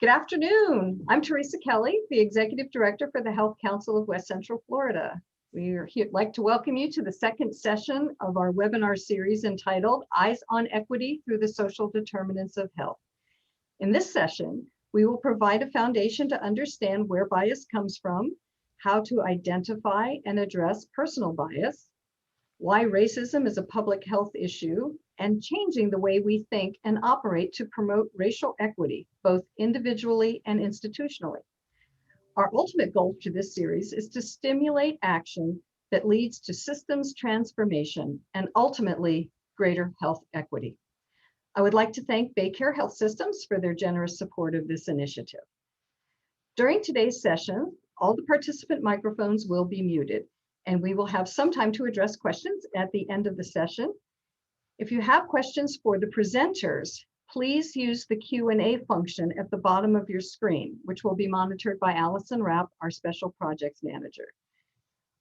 Good afternoon. I'm Teresa Kelly, the Executive Director for the Health Council of West Central Florida. We'd like to welcome you to the second session of our webinar series entitled Eyes on Equity Through the Social Determinants of Health. In this session, we will provide a foundation to understand where bias comes from, how to identify and address personal bias, why racism is a public health issue, and changing the way we think and operate to promote racial equity, both individually and institutionally. Our ultimate goal for this series is to stimulate action that leads to systems transformation and ultimately greater health equity. I would like to thank Baycare Health Systems for their generous support of this initiative. During today's session, all the participant microphones will be muted, and we will have some time to address questions at the end of the session. If you have questions for the presenters, please use the Q&A function at the bottom of your screen, which will be monitored by Allison Rapp, our Special Projects Manager.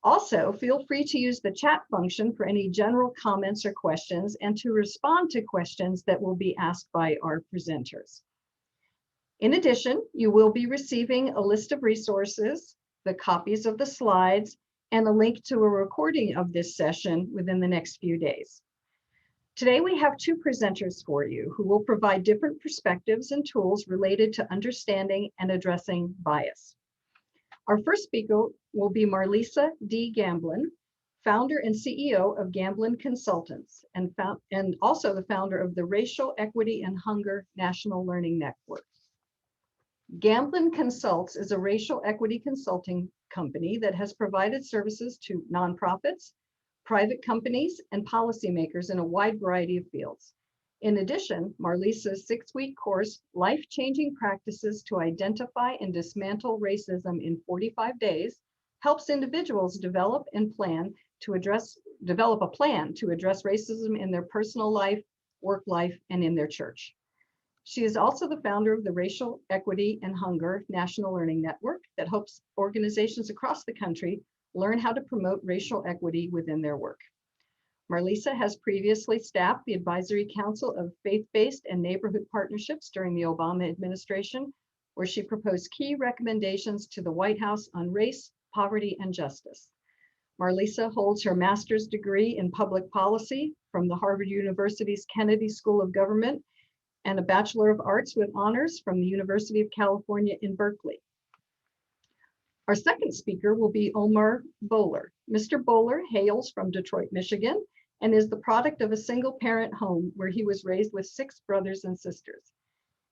Also, feel free to use the chat function for any general comments or questions and to respond to questions that will be asked by our presenters. In addition, you will be receiving a list of resources, the copies of the slides, and a link to a recording of this session within the next few days. Today, we have two presenters for you who will provide different perspectives and tools related to understanding and addressing bias. Our first speaker will be Marlysa D. Gamblin, founder and CEO of Gamblin Consultants, and also the founder of the Racial Equity and Hunger National Learning Network. Gamblin Consults is a racial equity consulting company that has provided services to nonprofits, private companies, and policymakers in a wide variety of fields. In addition, Marlysa's 6-week course, Life-Changing Practices to Identify and Dismantle Racism in 45 Days, helps individuals develop a plan to address racism in their personal life, work life, and in their church. She is also the founder of the Racial Equity and Hunger National Learning Network that helps organizations across the country learn how to promote racial equity within their work. Marlysa has previously staffed the Advisory Council of Faith-Based and Neighborhood Partnerships during the Obama administration, where she proposed key recommendations to the White House on race, poverty, and justice. Marlysa holds her master's degree in public policy from the Harvard University's Kennedy School of Government and a Bachelor of Arts with honors from the University of California in Berkeley. Our second speaker will be Omar Bohler. Mr. Bohler hails from Detroit, Michigan, and is the product of a single-parent home where he was raised with 6 brothers and sisters.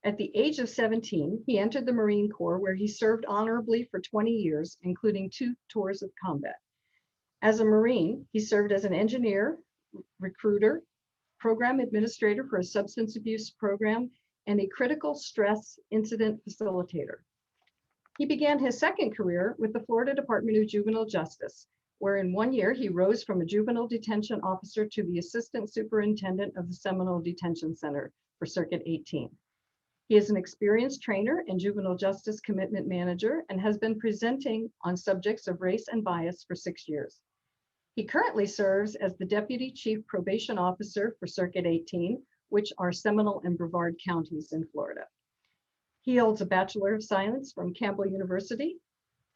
At the age of 17, he entered the Marine Corps, where he served honorably for 20 years, including 2 tours of combat. As a Marine, he served as an engineer, recruiter, program administrator for a substance abuse program, and a critical stress incident facilitator. He began his second career with the Florida Department of Juvenile Justice, where in 1 year he rose from a juvenile detention officer to the assistant superintendent of the Seminole Detention Center for Circuit 18. He is an experienced trainer and juvenile justice commitment manager and has been presenting on subjects of race and bias for 6 years. He currently serves as the Deputy Chief Probation Officer for Circuit 18, which are Seminole and Brevard counties in Florida. He holds a Bachelor of Science from Campbell University,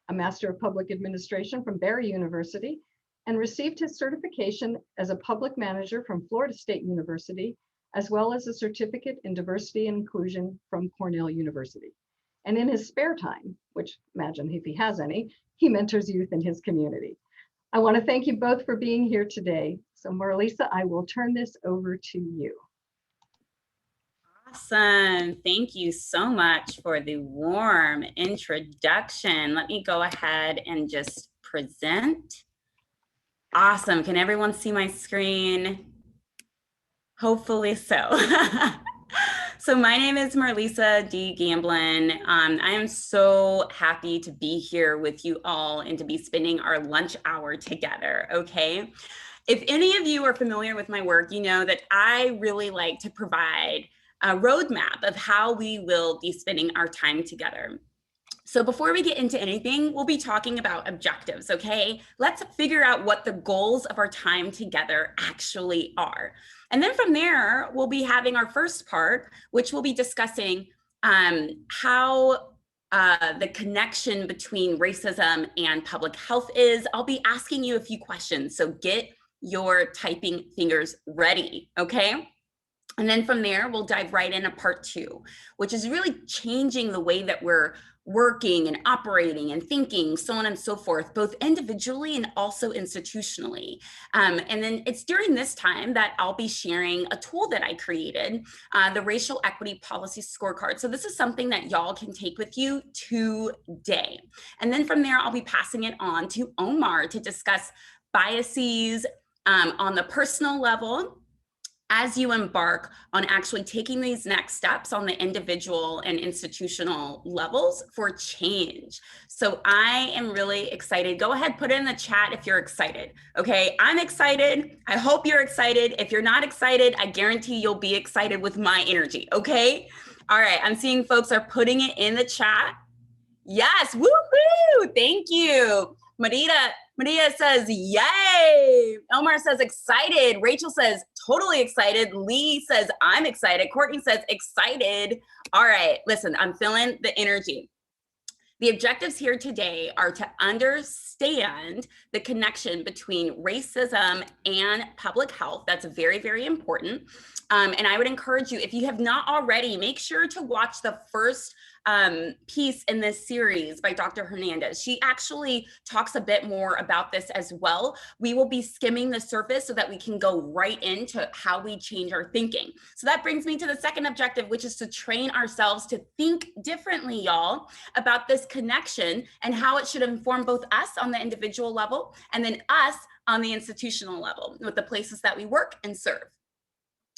a Master of Public Administration from Barry University, and received his certification as a public manager from Florida State University, as well as a certificate in diversity and inclusion from Cornell University. And in his spare time, which imagine if he has any, he mentors youth in his community. I want to thank you both for being here today. So Marlysa, I will turn this over to you. Awesome. Thank you so much for the warm introduction. Let me go ahead and just present. Awesome. Can everyone see my screen? Hopefully so. So my name is Marlysa D. Gamblin. I am so happy to be here with you all and to be spending our lunch hour together, okay? If any of you are familiar with my work, you know that I really like to provide a roadmap of how we will be spending our time together. So before we get into anything, we'll be talking about objectives, okay? Let's figure out what the goals of our time together actually are. And then from there, we'll be having our first part, which we'll be discussing how the connection between racism and public health is. I'll be asking you a few questions, so get your typing fingers ready, okay? And then from there, we'll dive right into part 2, which is really changing the way that we're working and operating and thinking, so on and so forth, both individually and also institutionally. And then it's during this time that I'll be sharing a tool that I created, the Racial Equity Policy Scorecard. So this is something that y'all can take with you today. And then from there, I'll be passing it on to Omar to discuss biases on the personal level, as you embark on actually taking these next steps on the individual and institutional levels for change. So I am really excited. Go ahead, put it in the chat if you're excited. Okay, I'm excited. I hope you're excited. If you're not excited, I guarantee you'll be excited with my energy. Okay. All right. I'm seeing folks are putting it in the chat. Yes. Woohoo. Thank you. Maria says, yay. Omar says, excited. Rachel says, totally excited. Lee says, I'm excited. Courtney says, excited. All right, listen, I'm feeling the energy. The objectives here today are to understand the connection between racism and public health. That's very, very important. And I would encourage you, if you have not already, make sure to watch the first piece in this series by Dr. Hernandez. She actually talks a bit more about this as well. We will be skimming the surface so that we can go right into how we change our thinking. So that brings me to the second objective, which is to train ourselves to think differently, y'all, about this connection and how it should inform both us on the individual level and then us on the institutional level with the places that we work and serve.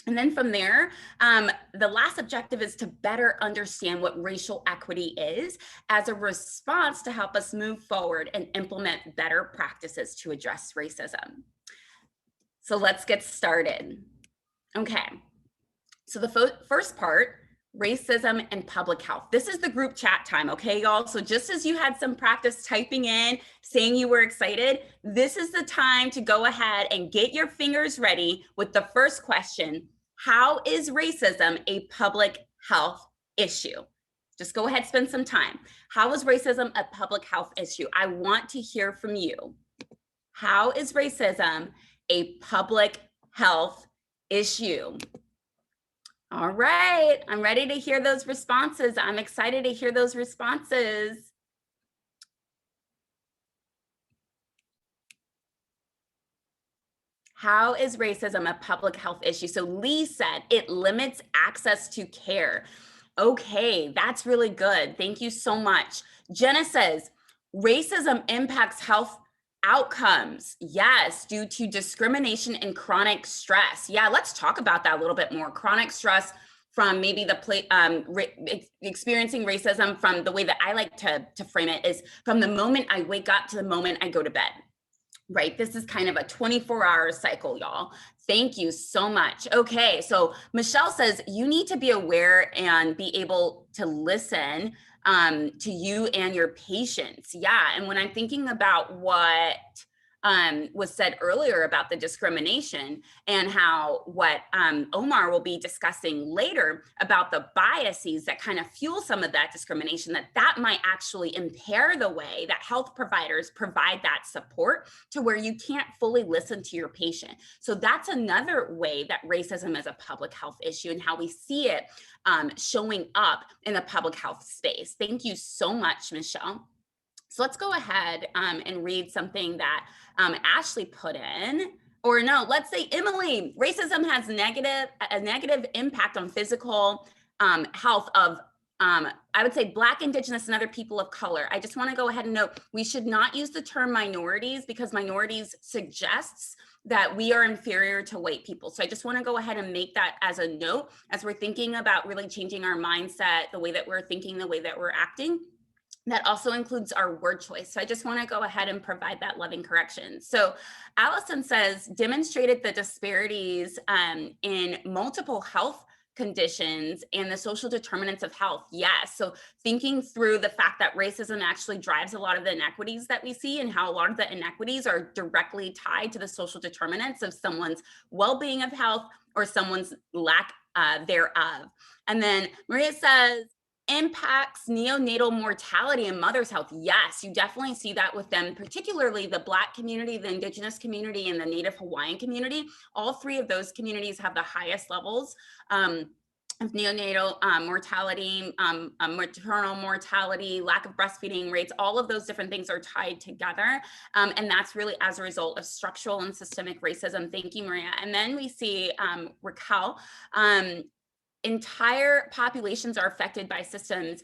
And then from there, the last objective is to better understand what racial equity is as a response to help us move forward and implement better practices to address racism. So let's get started. Okay, so the first part, racism and public health. This is the group chat time, okay, y'all? So just as you had some practice typing in, saying you were excited, this is the time to go ahead and get your fingers ready with the first question. How is racism a public health issue? Just go ahead, spend some time. How is racism a public health issue? I want to hear from you. How is racism a public health issue? All right, I'm ready to hear those responses. I'm excited to hear those responses. How is racism a public health issue? So Lee said it limits access to care. Okay, that's really good. Thank you so much. Jenna says racism impacts health outcomes. Yes, due to discrimination and chronic stress. Yeah, let's talk about that a little bit more. Chronic stress from maybe experiencing racism from the way that I like to frame it is from the moment I wake up to the moment I go to bed. Right, this is kind of a 24-hour cycle, y'all. Thank you so much. Okay, so Michelle says you need to be aware and be able to listen to you and your patients. Yeah, and when I'm thinking about what was said earlier about the discrimination and how what Omar will be discussing later about the biases that kind of fuel some of that discrimination, that might actually impair the way that health providers provide that support to where you can't fully listen to your patient. So that's another way that racism is a public health issue and how we see it showing up in the public health space. Thank you so much, Michelle. So let's go ahead and read something that Ashley put in, or no, let's say Emily. Racism has a negative impact on physical health of, I would say, Black, Indigenous, and other people of color. I just want to go ahead and note, we should not use the term minorities because minorities suggests that we are inferior to white people. So I just want to go ahead and make that as a note as we're thinking about really changing our mindset, the way that we're thinking, the way that we're acting. That also includes our word choice. So I just want to go ahead and provide that loving correction. So Allison says, demonstrated the disparities in multiple health conditions and the social determinants of health. Yes. So thinking through the fact that racism actually drives a lot of the inequities that we see and how a lot of the inequities are directly tied to the social determinants of someone's well-being of health or someone's lack thereof. And then Maria says, impacts neonatal mortality and mother's health. Yes, you definitely see that with them, particularly the Black community, the Indigenous community, and the Native Hawaiian community. All three of those communities have the highest levels of neonatal mortality, maternal mortality, lack of breastfeeding rates. All of those different things are tied together. And that's really as a result of structural and systemic racism. Thank you, Maria. And then we see Raquel, entire populations are affected by systems.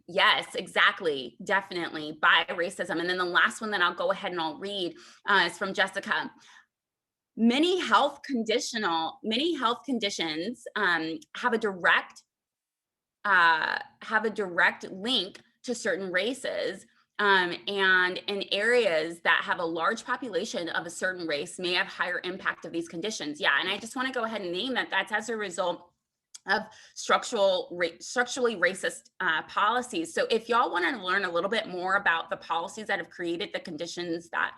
Yes, exactly, definitely, by racism. And then the last one that I'll go ahead and I'll read is from Jessica. Many health conditions have a direct link to certain races. And in areas that have a large population of a certain race may have higher impact of these conditions. Yeah, and I just want to go ahead and name that. That's as a result of structurally racist policies. So if y'all want to learn a little bit more about the policies that have created the conditions that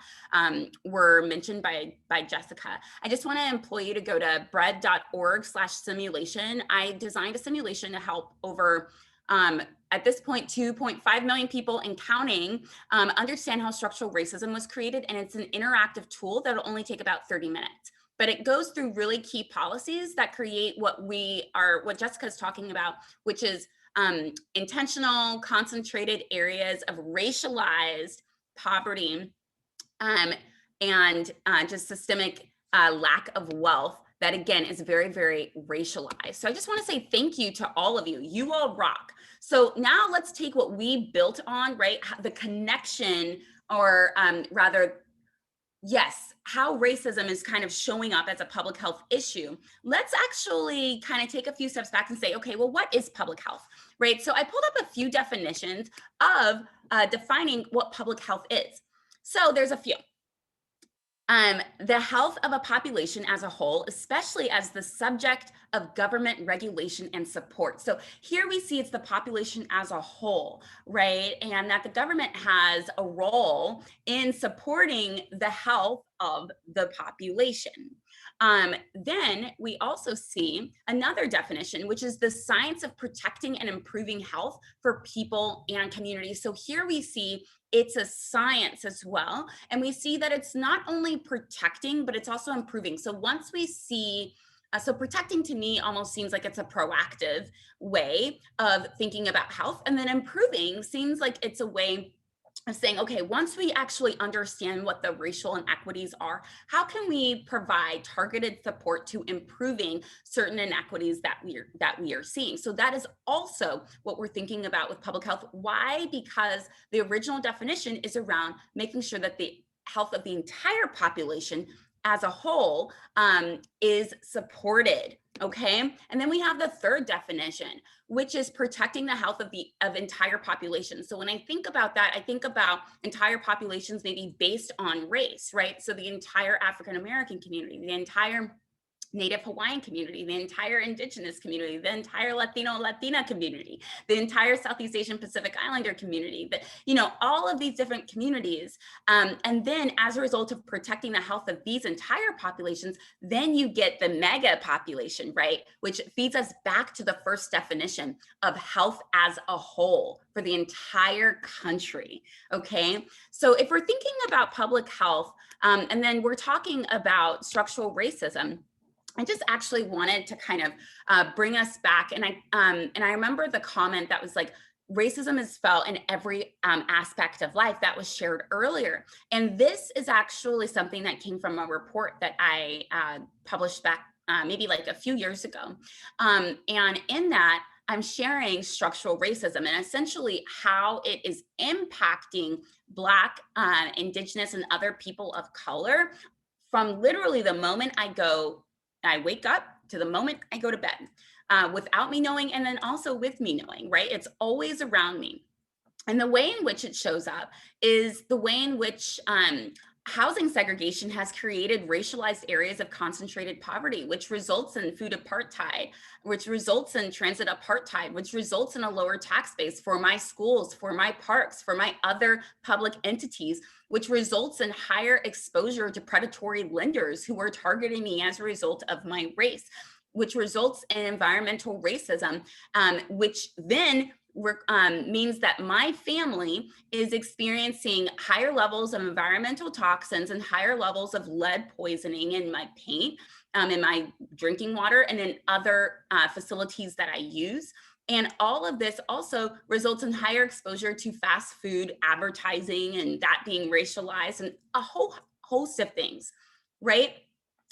were mentioned by Jessica, I just want to employ you to go to bread.org/simulation. I designed a simulation to help over at this point, 2.5 million people and counting understand how structural racism was created. And it's an interactive tool that'll only take about 30 minutes. But it goes through really key policies that create what Jessica's talking about, which is intentional, concentrated areas of racialized poverty and just systemic lack of wealth that, again, is very, very racialized. So I just want to say thank you to all of you. You all rock. So now let's take what we built on, right? The connection, or rather, yes, how racism is kind of showing up as a public health issue. Let's actually kind of take a few steps back and say, okay, well, what is public health, right? So I pulled up a few definitions of defining what public health is. So there's a few. The health of a population as a whole, especially as the subject of government regulation and support. So here we see it's the population as a whole, right? And that the government has a role in supporting the health of the population. Then we also see another definition, which is the science of protecting and improving health for people and communities. So here we see it's a science as well. And we see that it's not only protecting, but it's also improving. So once we see, so protecting to me almost seems like it's a proactive way of thinking about health. And then improving seems like it's a way of saying, okay, once we actually understand what the racial inequities are, how can we provide targeted support to improving certain inequities that we are seeing? So that is also what we're thinking about with public health. Why? Because the original definition is around making sure that the health of the entire population as a whole is supported. Okay, and then we have the third definition, which is protecting the health of entire populations. So when I think about that, I think about entire populations maybe based on race, right? So the entire African American community, the entire Native Hawaiian community, the entire Indigenous community, the entire Latina community, the entire Southeast Asian Pacific Islander community, all of these different communities. And then as a result of protecting the health of these entire populations, then you get the mega population, right? Which feeds us back to the first definition of health as a whole for the entire country, okay? So if we're thinking about public health, and then we're talking about structural racism, I just actually wanted to kind of bring us back. And I remember the comment that was like, racism is felt in every aspect of life that was shared earlier. And this is actually something that came from a report that I published back maybe like a few years ago. And in that, I'm sharing structural racism and essentially how it is impacting Black, Indigenous, and other people of color from literally the moment I wake up to the moment I go to bed, without me knowing, and then also with me knowing, right? It's always around me. And the way in which it shows up is the way in which housing segregation has created racialized areas of concentrated poverty, which results in food apartheid, which results in transit apartheid, which results in a lower tax base for my schools, for my parks, for my other public entities, which results in higher exposure to predatory lenders who are targeting me as a result of my race, which results in environmental racism, which then means that my family is experiencing higher levels of environmental toxins and higher levels of lead poisoning in my paint, in my drinking water, and in other facilities that I use. And all of this also results in higher exposure to fast food advertising and that being racialized and a whole host of things, right?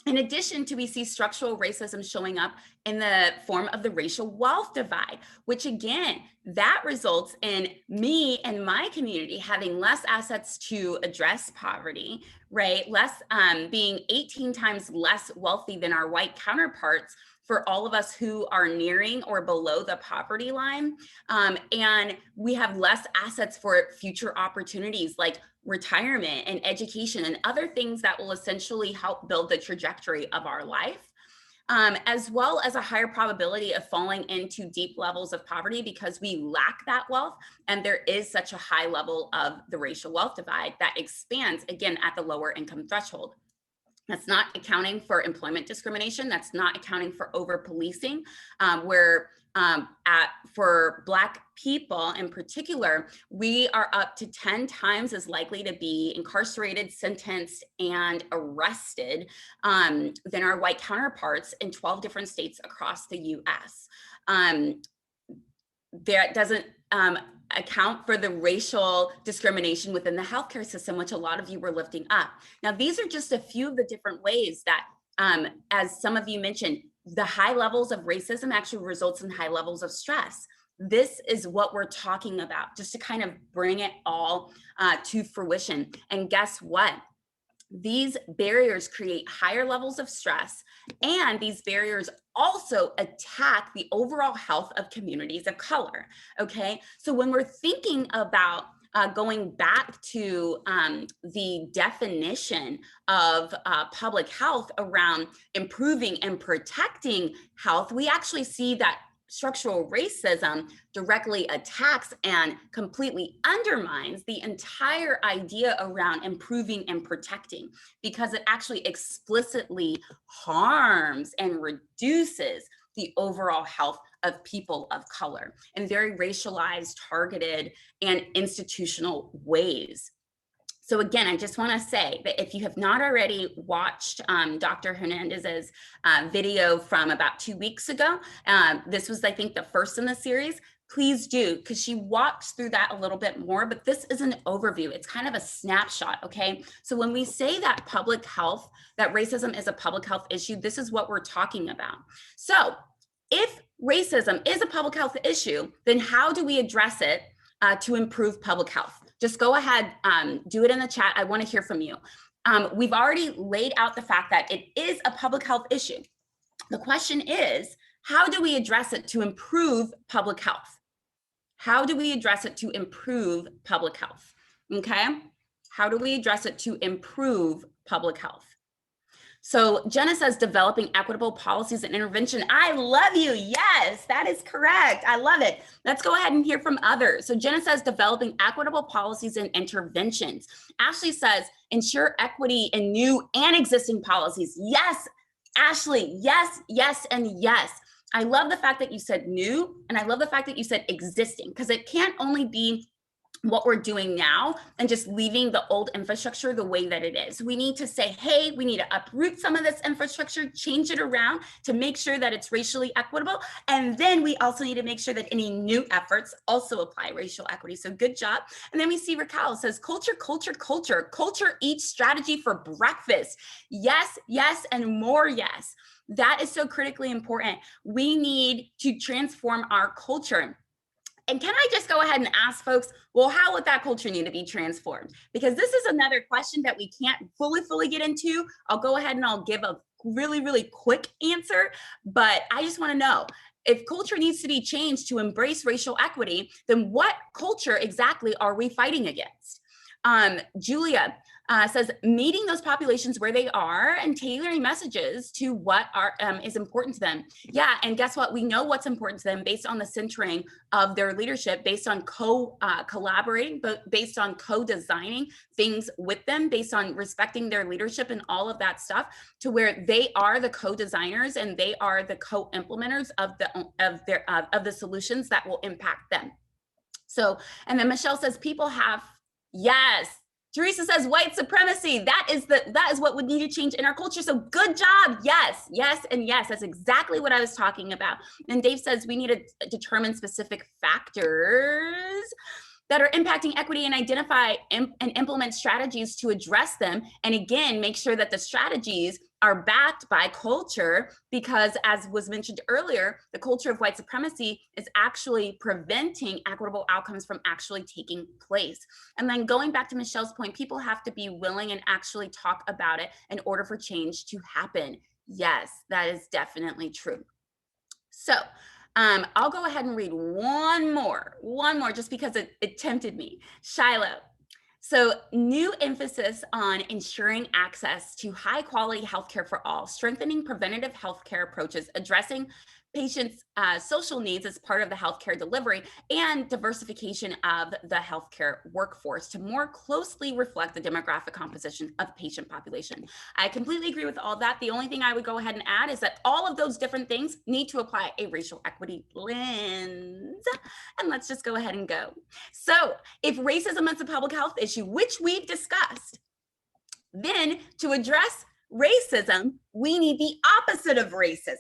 In addition to, we see structural racism showing up in the form of the racial wealth divide, which again, that results in me and my community having less assets to address poverty, right? Being 18 times less wealthy than our white counterparts for all of us who are nearing or below the poverty line. And we have less assets for future opportunities like retirement and education and other things that will essentially help build the trajectory of our life, as well as a higher probability of falling into deep levels of poverty because we lack that wealth. And there is such a high level of the racial wealth divide that expands again at the lower income threshold. That's not accounting for employment discrimination. That's not accounting for over policing, for Black people in particular, we are up to 10 times as likely to be incarcerated, sentenced, and arrested than our white counterparts in 12 different states across the US. That doesn't account for the racial discrimination within the healthcare system, which a lot of you were lifting up. Now, these are just a few of the different ways that, as some of you mentioned, the high levels of racism actually results in high levels of stress. This is what we're talking about, just to kind of bring it all to fruition. And guess what? These barriers create higher levels of stress, and these barriers also attack the overall health of communities of color, okay? So when we're thinking about going back to the definition of public health around improving and protecting health, we actually see that structural racism directly attacks and completely undermines the entire idea around improving and protecting, because it actually explicitly harms and reduces the overall health of people of color in very racialized, targeted, and institutional ways. So again, I just want to say that if you have not already watched Dr. Hernandez's video from about 2 weeks ago, this was, I think, the first in the series, please do, because she walks through that a little bit more, but this is an overview. It's kind of a snapshot, okay? So when we say that public health, that racism is a public health issue, this is what we're talking about. So if racism is a public health issue, then how do we address it to improve public health? Just go ahead, do it in the chat. I want to hear from you. We've already laid out the fact that it is a public health issue. The question is, how do we address it to improve public health? How do we address it to improve public health? Okay, how do we address it to improve public health? So Jenna says developing equitable policies and intervention. I love you. Yes, that is correct. I love it. Let's go ahead and hear from others. So Jenna says developing equitable policies and interventions. Ashley says ensure equity in new and existing policies. Yes, Ashley. Yes, yes, and yes. I love the fact that you said new, and I love the fact that you said existing, because it can't only be what we're doing now and just leaving the old infrastructure the way that it is. We need to say, hey, we need to uproot some of this infrastructure, change it around to make sure that it's racially equitable. And then we also need to make sure that any new efforts also apply racial equity. So good job. And then we see Raquel says, culture, culture, culture. Culture eats strategy for breakfast. Yes, yes, and more yes. That is so critically important. We need to transform our culture. And can I just go ahead and ask folks, well, how would that culture need to be transformed? Because this is another question that we can't fully get into. I'll go ahead and I'll give a really quick answer, but I just want to know, if culture needs to be changed to embrace racial equity, then what culture exactly are we fighting against? Julia says meeting those populations where they are and tailoring messages to what is important to them. Yeah, and guess what? We know what's important to them based on the centering of their leadership, based on collaborating, but based on co-designing things with them, based on respecting their leadership and all of that stuff, to where they are the co-designers and they are the co-implementers of the solutions that will impact them. So, and then Michelle says people have, yes. Teresa says white supremacy. That is what would need to change in our culture. So good job. Yes, yes, and yes. That's exactly what I was talking about. And Dave says we need to determine specific factors that are impacting equity and identify and implement strategies to address them. And again, make sure that the strategies are backed by culture, because as was mentioned earlier, the culture of white supremacy is actually preventing equitable outcomes from actually taking place. And then going back to Michelle's point, people have to be willing and actually talk about it in order for change to happen. Yes, that is definitely true. So I'll go ahead and read one more, just because it tempted me. Shiloh. So new emphasis on ensuring access to high quality healthcare for all, strengthening preventative healthcare approaches, addressing patients' social needs as part of the healthcare delivery, and diversification of the healthcare workforce to more closely reflect the demographic composition of patient population. I completely agree with all that. The only thing I would go ahead and add is that all of those different things need to apply a racial equity lens. And let's just go ahead and go. So if racism is a public health issue, which we've discussed, then to address racism, we need the opposite of racism,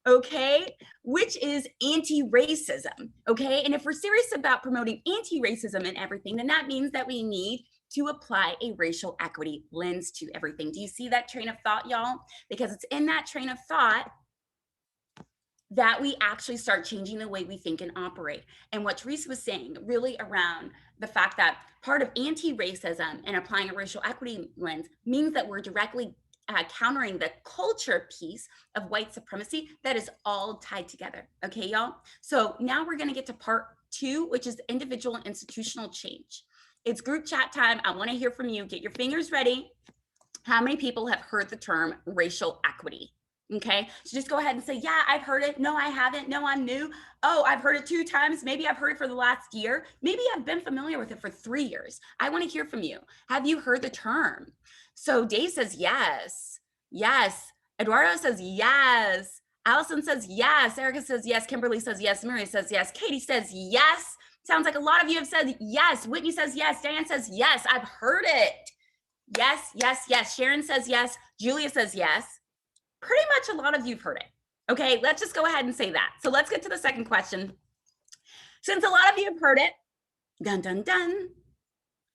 okay? Which is anti-racism, okay? And if we're serious about promoting anti-racism and everything, then that means that we need to apply a racial equity lens to everything. Do you see that train of thought, y'all? Because it's in that train of thought that we actually start changing the way we think and operate. And what Teresa was saying really around the fact that part of anti-racism and applying a racial equity lens means that we're directly countering the culture piece of white supremacy that is all tied together. Okay, y'all? So now we're going to get to part 2, which is individual and institutional change. It's group chat time. I want to hear from you. Get your fingers ready. How many people have heard the term racial equity? Okay, so just go ahead and say, yeah, I've heard it. No, I haven't. No, I'm new. Oh, I've heard it 2 times. Maybe I've heard it for the last year. Maybe I've been familiar with it for 3 years. I want to hear from you. Have you heard the term? So Dave says, yes, yes. Eduardo says, yes. Allison says, yes. Erica says, yes. Kimberly says, yes. Mary says, yes. Katie says, yes. Sounds like a lot of you have said yes. Whitney says, yes. Diane says, yes. I've heard it. Yes, yes, yes. Sharon says, yes. Julia says, yes. Pretty much a lot of you've heard it. Okay, let's just go ahead and say that. So let's get to the second question. Since a lot of you have heard it, dun, dun, dun,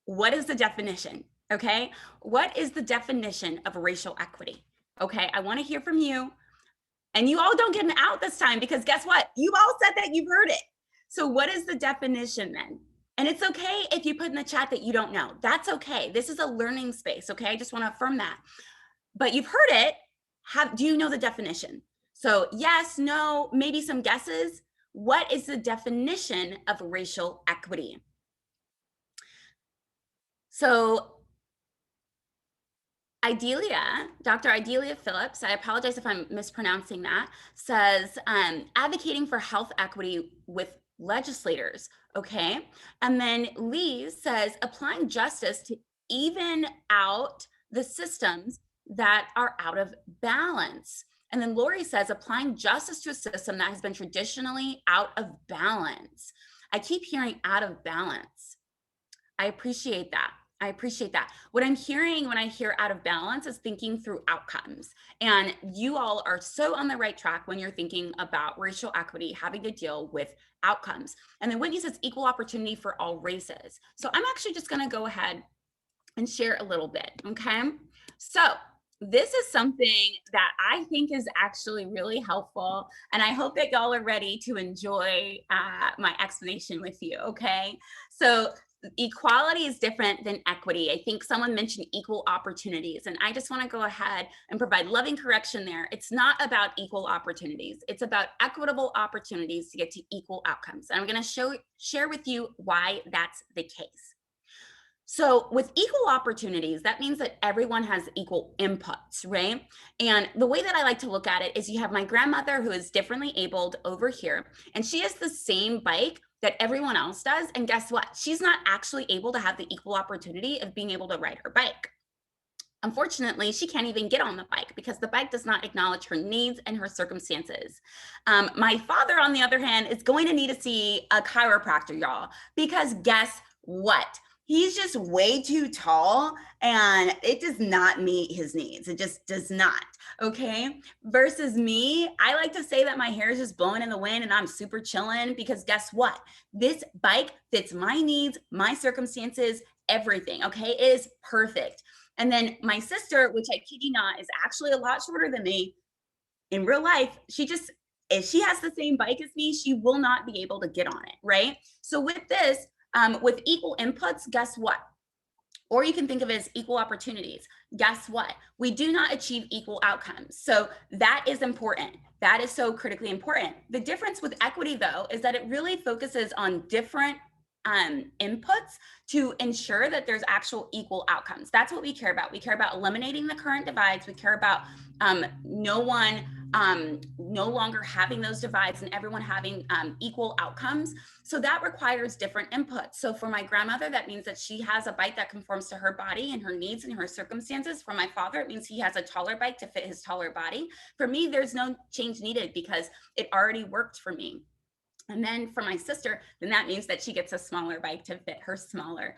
what is the definition? Okay, what is the definition of racial equity? Okay, I want to hear from you. And you all don't get an out this time, because guess what? You've all said that you've heard it. So what is the definition then? And it's okay if you put in the chat that you don't know. That's okay. This is a learning space, okay? I just want to affirm that. But you've heard it. Do you know the definition? So yes, no, maybe some guesses. What is the definition of racial equity? So Dr. Idelia Phillips, I apologize if I'm mispronouncing that, says advocating for health equity with legislators, okay? And then Lee says applying justice to even out the systems that are out of balance. And then Lori says applying justice to a system that has been traditionally out of balance. I keep hearing out of balance. I appreciate that. I appreciate that. What I'm hearing when I hear out of balance is thinking through outcomes. And you all are so on the right track when you're thinking about racial equity, having to deal with outcomes. And then Whitney says equal opportunity for all races. So I'm actually just going to go ahead and share a little bit. Okay. So this is something that I think is actually really helpful. And I hope that y'all are ready to enjoy my explanation with you. Okay. So equality is different than equity. I think someone mentioned equal opportunities, and I just want to go ahead and provide loving correction there. It's not about equal opportunities. It's about equitable opportunities to get to equal outcomes. And I'm going to share with you why that's the case. So with equal opportunities, that means that everyone has equal inputs, right? And the way that I like to look at it is you have my grandmother who is differently abled over here, and she has the same bike that everyone else does. And guess what? She's not actually able to have the equal opportunity of being able to ride her bike. Unfortunately, she can't even get on the bike because the bike does not acknowledge her needs and her circumstances. My father, on the other hand, is going to need to see a chiropractor, y'all, because guess what? He's just way too tall and it does not meet his needs. It just does not. Okay. Versus me, I like to say that my hair is just blowing in the wind and I'm super chilling because guess what? This bike fits my needs, my circumstances, everything. Okay. It is perfect. And then my sister, which I kid you not, is actually a lot shorter than me. In real life, if she has the same bike as me, she will not be able to get on it, right? So with this, with equal inputs, guess what? Or you can think of it as equal opportunities. Guess what? We do not achieve equal outcomes. So that is important. That is so critically important. The difference with equity, though, is that it really focuses on different inputs to ensure that there's actual equal outcomes. That's what we care about. We care about eliminating the current divides. We care about no longer having those divides and everyone having equal outcomes. So that requires different inputs. So for my grandmother, that means that she has a bike that conforms to her body and her needs and her circumstances. For my father, it means he has a taller bike to fit his taller body. For me, there's no change needed because it already worked for me. And then for my sister, then that means that she gets a smaller bike to fit her smaller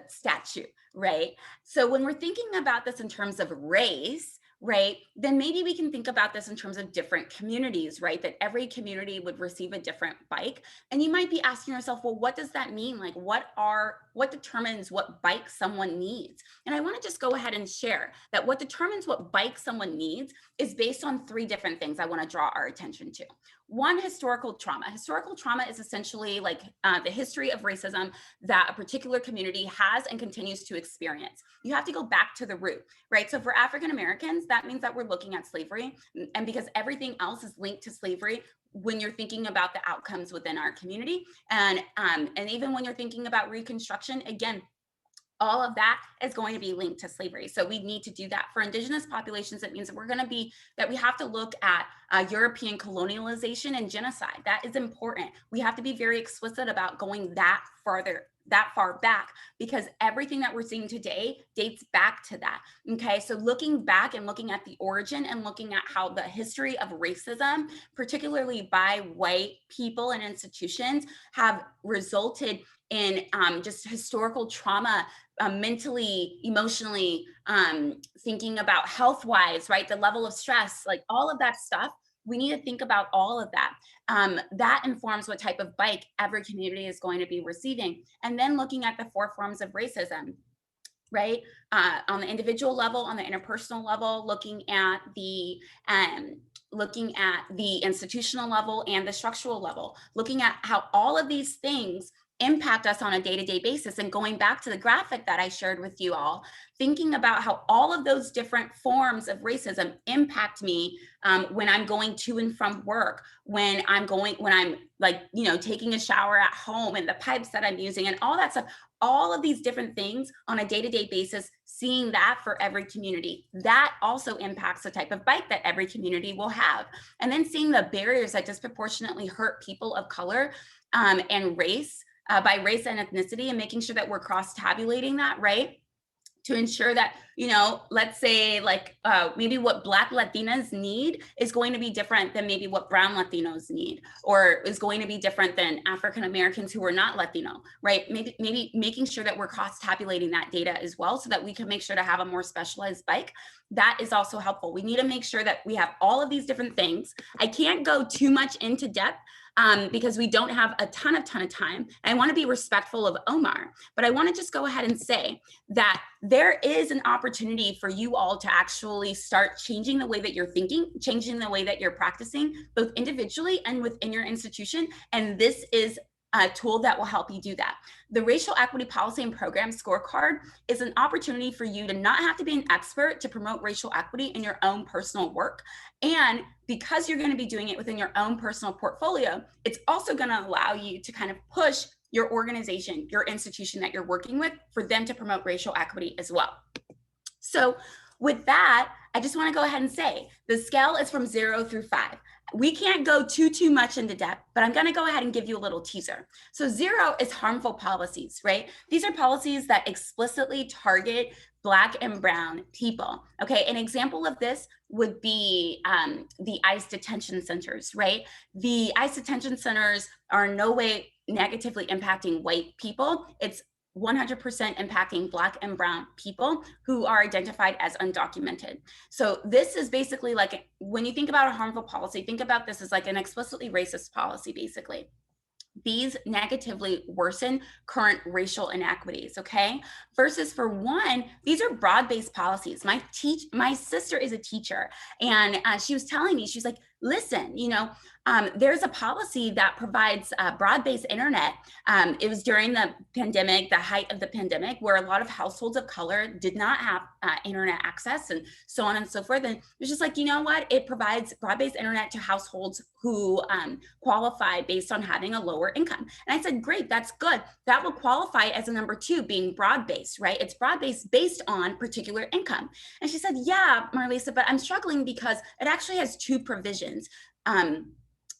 statue, right? So when we're thinking about this in terms of race, right, then maybe we can think about this in terms of different communities, right? That every community would receive a different bike. And you might be asking yourself, well, what does that mean? Like, what determines what bike someone needs? And I want to just go ahead and share that what determines what bike someone needs is based on 3 different things I want to draw our attention to. One, historical trauma. Historical trauma is essentially like the history of racism that a particular community has and continues to experience. You have to go back to the root, right? So for African Americans, that means that we're looking at slavery, and because everything else is linked to slavery when you're thinking about the outcomes within our community, and even when you're thinking about Reconstruction, again, all of that is going to be linked to slavery. So we need to do that. For Indigenous populations, it means that we have to look at European colonialization and genocide. That is important. We have to be very explicit about going that far back, because everything that we're seeing today dates back to that. Okay, so looking back and looking at the origin and looking at how the history of racism, particularly by white people and institutions, have resulted in just historical trauma, mentally, emotionally, thinking about health-wise, right? The level of stress, like all of that stuff. We need to think about all of that. That informs what type of bike every community is going to be receiving. And then looking at the 4 forms of racism, right? On the individual level, on the interpersonal level, looking at the institutional level and the structural level, looking at how all of these things impact us on a day-to-day basis. And going back to the graphic that I shared with you all, thinking about how all of those different forms of racism impact me when I'm going to and from work, when I'm like, taking a shower at home, and the pipes that I'm using and all that stuff, all of these different things on a day-to-day basis, seeing that for every community, that also impacts the type of bike that every community will have. And then seeing the barriers that disproportionately hurt people of color and race, by race and ethnicity, and making sure that we're cross-tabulating that, right? To ensure that, let's say like maybe what Black Latinas need is going to be different than maybe what Brown Latinos need, or is going to be different than African Americans who are not Latino, right? Maybe making sure that we're cross-tabulating that data as well, so that we can make sure to have a more specialized bike. That is also helpful. We need to make sure that we have all of these different things. I can't go too much into depth because we don't have a ton of time. I want to be respectful of Omar, but I want to just go ahead and say that there is an opportunity for you all to actually start changing the way that you're thinking, changing the way that you're practicing, both individually and within your institution. And this is a tool that will help you do that. The Racial Equity Policy and Program Scorecard is an opportunity for you to not have to be an expert to promote racial equity in your own personal work. And because you're going to be doing it within your own personal portfolio, it's also going to allow you to kind of push your organization, your institution that you're working with, for them to promote racial equity as well. So with that, I just want to go ahead and say the scale is from 0 through 5. We can't go too much into depth, but I'm going to go ahead and give you a little teaser. So 0 is harmful policies, right? These are policies that explicitly target Black and brown people. Okay, an example of this would be the ICE detention centers, right? The ICE detention centers are in no way negatively impacting white people. It's 100% impacting Black and brown people who are identified as undocumented. So this is basically like, when you think about a harmful policy, think about this as like an explicitly racist policy, basically. These negatively worsen current racial inequities, okay? Versus for one, these are broad-based policies. My sister is a teacher, and she was telling me, she's like, listen, there's a policy that provides broad-based internet. It was during the pandemic, the height of the pandemic, where a lot of households of color did not have internet access and so on and so forth. And it was just like, you know what? It provides broad-based internet to households who qualify based on having a lower income. And I said, great, that's good. That will qualify as a number 2, being broad-based, right? It's broad-based based on particular income. And she said, yeah, Marlysa, but I'm struggling because it actually has 2 provisions.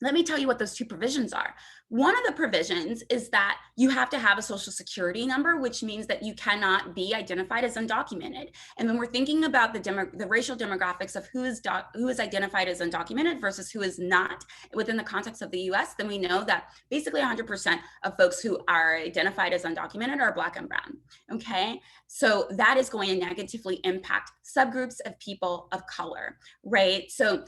Let me tell you what those 2 provisions are. One of the provisions is that you have to have a social security number, which means that you cannot be identified as undocumented. And when we're thinking about the racial demographics of who is identified as undocumented versus who is not within the context of the US, then we know that basically 100% of folks who are identified as undocumented are Black and brown, okay? So that is going to negatively impact subgroups of people of color, right? So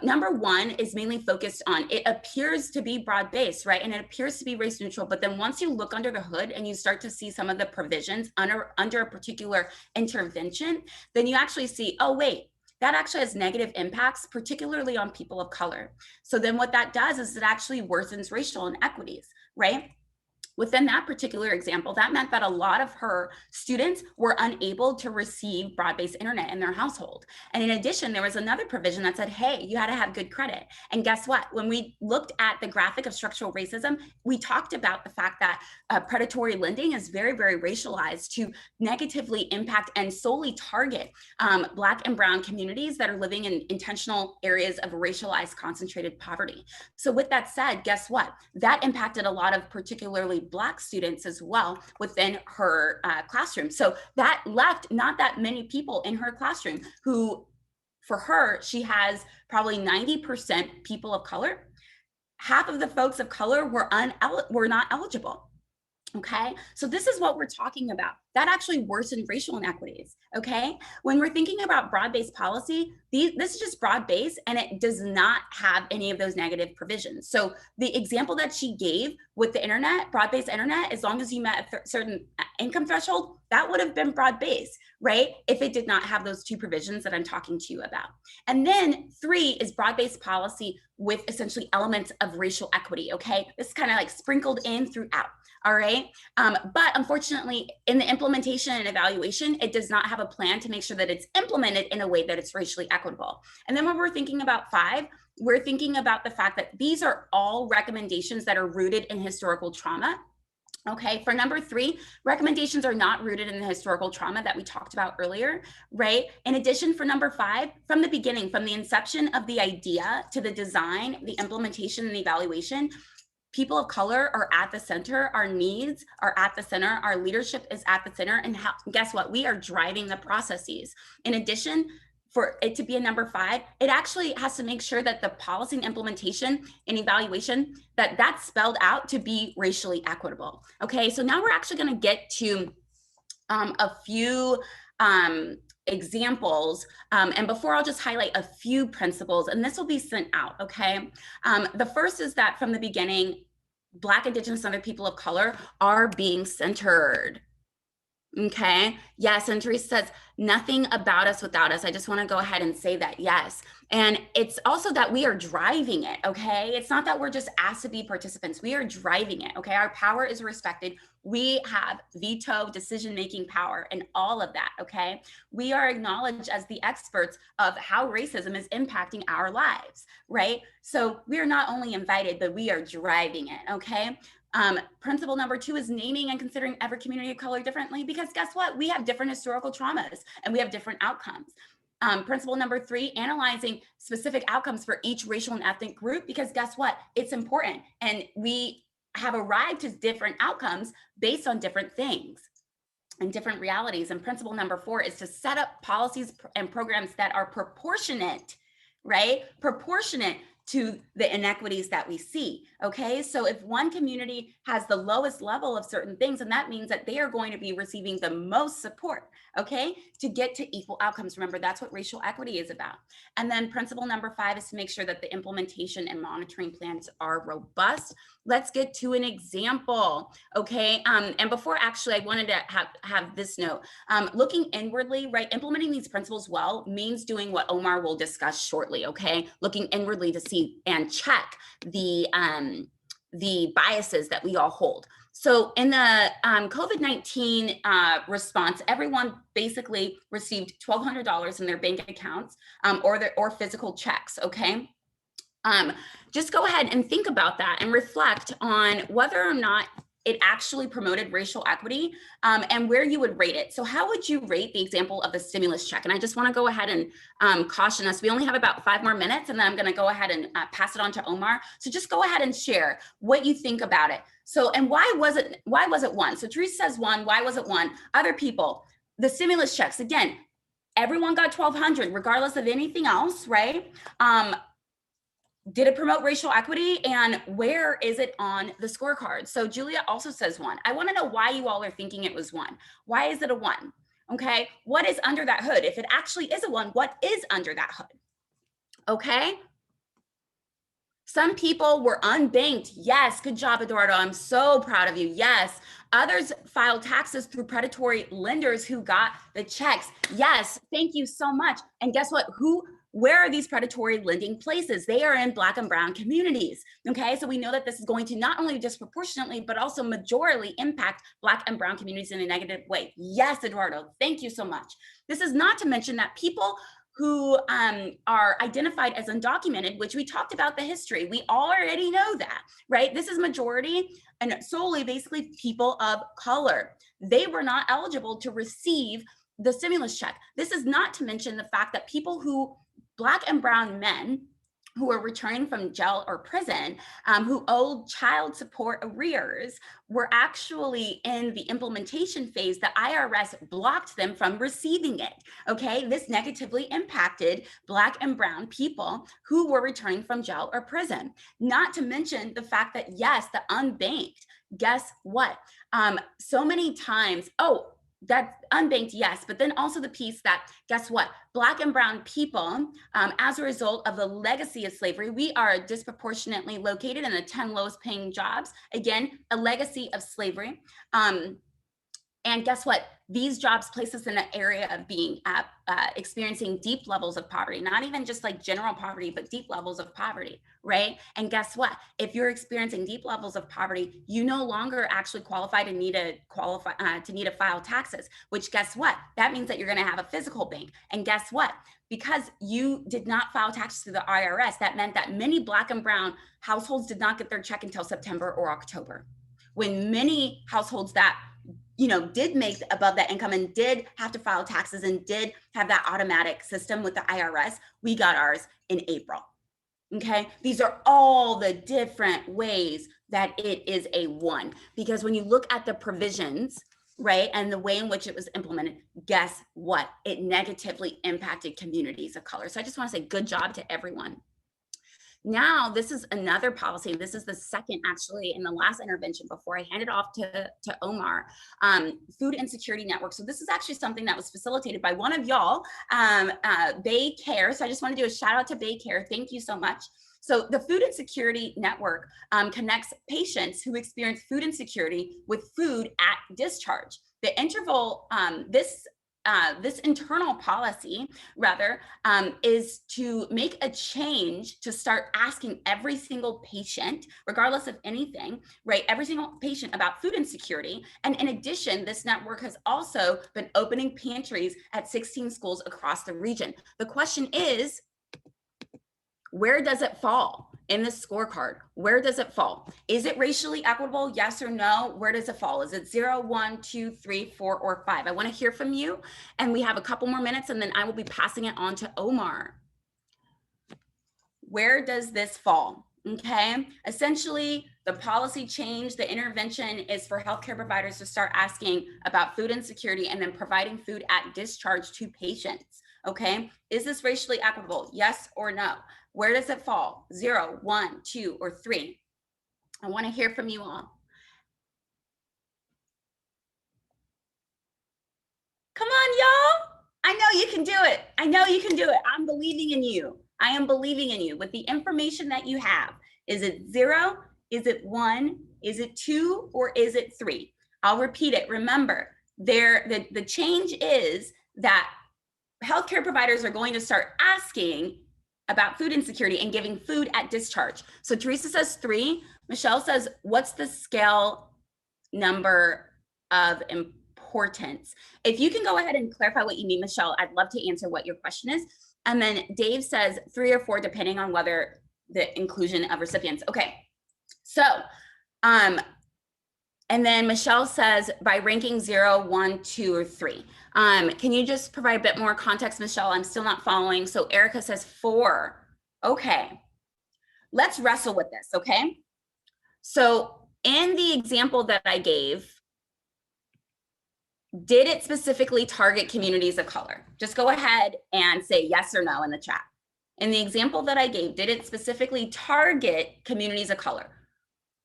number 1 is mainly focused on, it appears to be broad-based, right? And it appears to be race neutral, but then once you look under the hood and you start to see some of the provisions under a particular intervention, then you actually see, oh wait, that actually has negative impacts, particularly on people of color. So then what that does is it actually worsens racial inequities, right? Within that particular example, that meant that a lot of her students were unable to receive broad-based internet in their household. And in addition, there was another provision that said, hey, you had to have good credit. And guess what? When we looked at the graphic of structural racism, we talked about the fact that predatory lending is very, very racialized to negatively impact and solely target Black and brown communities that are living in intentional areas of racialized concentrated poverty. So with that said, guess what? That impacted a lot of particularly Black students as well within her classroom. So that left not that many people in her classroom who, for her, she has probably 90% people of color. Half of the folks of color were not eligible. Okay, so this is what we're talking about. That actually worsened racial inequities, okay? When we're thinking about broad-based policy, this is just broad-based and it does not have any of those negative provisions. So the example that she gave with the internet, broad-based internet, as long as you met a certain income threshold, that would have been broad-based, right? If it did not have those 2 provisions that I'm talking to you about. And then 3 is broad-based policy with essentially elements of racial equity, okay? This is kind of like sprinkled in throughout. All right. But unfortunately, in the implementation and evaluation, it does not have a plan to make sure that it's implemented in a way that it's racially equitable. And then when we're thinking about 5, we're thinking about the fact that these are all recommendations that are rooted in historical trauma. Okay, for number 3, recommendations are not rooted in the historical trauma that we talked about earlier, right? In addition, for number 5, from the beginning, from the inception of the idea to the design, the implementation, and the evaluation, people of color are at the center, our needs are at the center, our leadership is at the center, and guess what? We are driving the processes. In addition, for it to be a number 5, it actually has to make sure that the policy and implementation and evaluation, that's spelled out to be racially equitable. Okay, so now we're actually gonna get to a few examples. And before, I'll just highlight a few principles, and this will be sent out, okay? The first is that from the beginning, Black, Indigenous, and other people of color are being centered. Okay, yes, and Teresa says, nothing about us without us. I just want to go ahead and say that, yes. And it's also that we are driving it, okay? It's not that we're just asked to be participants. We are driving it, okay? Our power is respected. We have veto, decision-making power, and all of that, okay? We are acknowledged as the experts of how racism is impacting our lives, right? So we are not only invited, but we are driving it, okay? Principle number 2 is naming and considering every community of color differently, because guess what? We have different historical traumas and we have different outcomes. Principle number 3, analyzing specific outcomes for each racial and ethnic group, because guess what? It's important. And we have arrived to different outcomes based on different things and different realities. And principle number 4 is to set up policies and programs that are proportionate, right? Proportionate to the inequities that we see, okay? So if one community has the lowest level of certain things, and that means that they are going to be receiving the most support, okay? To get to equal outcomes. Remember, that's what racial equity is about. And then principle number 5 is to make sure that the implementation and monitoring plans are robust. Let's get to an example, okay? And before, actually, I wanted to have this note. Looking inwardly, right? Implementing these principles well means doing what Omar will discuss shortly, okay? Looking inwardly to see and check the biases that we all hold. So in the COVID-19 response, everyone basically received $1,200 in their bank accounts or physical checks, okay? Just go ahead and think about that and reflect on whether or not it actually promoted racial equity and where you would rate it. So how would you rate the example of the stimulus check? And I just want to go ahead and caution us. We only have about 5 more minutes, and then I'm going to go ahead and pass it on to Omar. So just go ahead and share what you think about it. So, and why was it 1? So Teresa says 1. Why was it 1? Other people, the stimulus checks, again, everyone got $1,200 regardless of anything else, right? Did it promote racial equity, and where is it on the scorecard? So Julia also says 1. I want to know why you all are thinking it was 1. Why is it a 1? Okay, what is under that hood? If it actually is a 1, what is under that hood? Okay. Some people were unbanked. Yes, good job, Eduardo. I'm so proud of you. Yes. Others filed taxes through predatory lenders who got the checks. Yes, thank you so much. And guess what? Where are these predatory lending places? They are in Black and brown communities, okay? So we know that this is going to not only disproportionately, but also majorly impact Black and brown communities in a negative way. Yes, Eduardo, thank you so much. This is not to mention that people who are identified as undocumented, which we talked about the history, we already know that, right? This is majority and solely basically people of color. They were not eligible to receive the stimulus check. This is not to mention the fact that people who, Black and brown men who are returning from jail or prison, who owed child support arrears, were actually in the implementation phase. The IRS blocked them from receiving it, okay? This negatively impacted Black and brown people who were returning from jail or prison. Not to mention the fact that, yes, the unbanked, guess what? So many times, that's unbanked, yes, but then also the piece that, guess what? Black and brown people, as a result of the legacy of slavery, we are disproportionately located in the 10 lowest paying jobs. Again, a legacy of slavery. And guess what? These jobs place us in an area of being experiencing deep levels of poverty, not even just like general poverty, but deep levels of poverty, right? And guess what? If you're experiencing deep levels of poverty, you no longer actually qualify to need to file taxes, which guess what? That means that you're going to have a physical bank. And guess what? Because you did not file taxes to the IRS, that meant that many Black and brown households did not get their check until September or October. When many households that did make above that income and did have to file taxes and did have that automatic system with the IRS, we got ours in April. Okay, these are all the different ways that it is a 1, because when you look at the provisions, right, and the way in which it was implemented, guess what? It negatively impacted communities of color. So I just want to say good job to everyone. Now, this is another policy. This is the second, actually, in the last intervention before I hand it off to Omar, Food Insecurity Network. So this is actually something that was facilitated by one of y'all, Bay Care. So I just want to do a shout out to Bay Care. Thank you so much. So the Food Insecurity Network connects patients who experience food insecurity with food at discharge. The interval, this internal policy, rather, is to make a change to start asking every single patient, regardless of anything, right, every single patient about food insecurity. And in addition, this network has also been opening pantries at 16 schools across the region. The question is, where does it fall? in the scorecard, where does it fall? Is it racially equitable? Yes or no? Where does it fall? Is it 0, 1, 2, 3, 4, or 5? I want to hear from you. And we have a couple more minutes, and then I will be passing it on to Omar. Where does this fall? Okay, essentially the policy change, the intervention is for healthcare providers to start asking about food insecurity and then providing food at discharge to patients. Okay, is this racially equitable? Yes or no? Where does it fall? 0, 1, 2, or 3? I want to hear from you all. Come on, y'all. I know you can do it. I know you can do it. I'm believing in you. I am believing in you with the information that you have. Is it 0? Is it 1? Is it 2? Or is it 3? I'll repeat it. Remember, the change is that healthcare providers are going to start asking about food insecurity and giving food at discharge. So Teresa says 3. Michelle says, what's the scale number of importance? If you can go ahead and clarify what you mean, Michelle, I'd love to answer what your question is. And then Dave says 3 or 4, depending on whether the inclusion of recipients. Okay, so, and then Michelle says by ranking 0, 1, 2, or 3. Can you just provide a bit more context, Michelle? I'm still not following. So Erica says 4. Okay, let's wrestle with this, okay? So in the example that I gave, did it specifically target communities of color? Just go ahead and say yes or no in the chat. In the example that I gave, did it specifically target communities of color?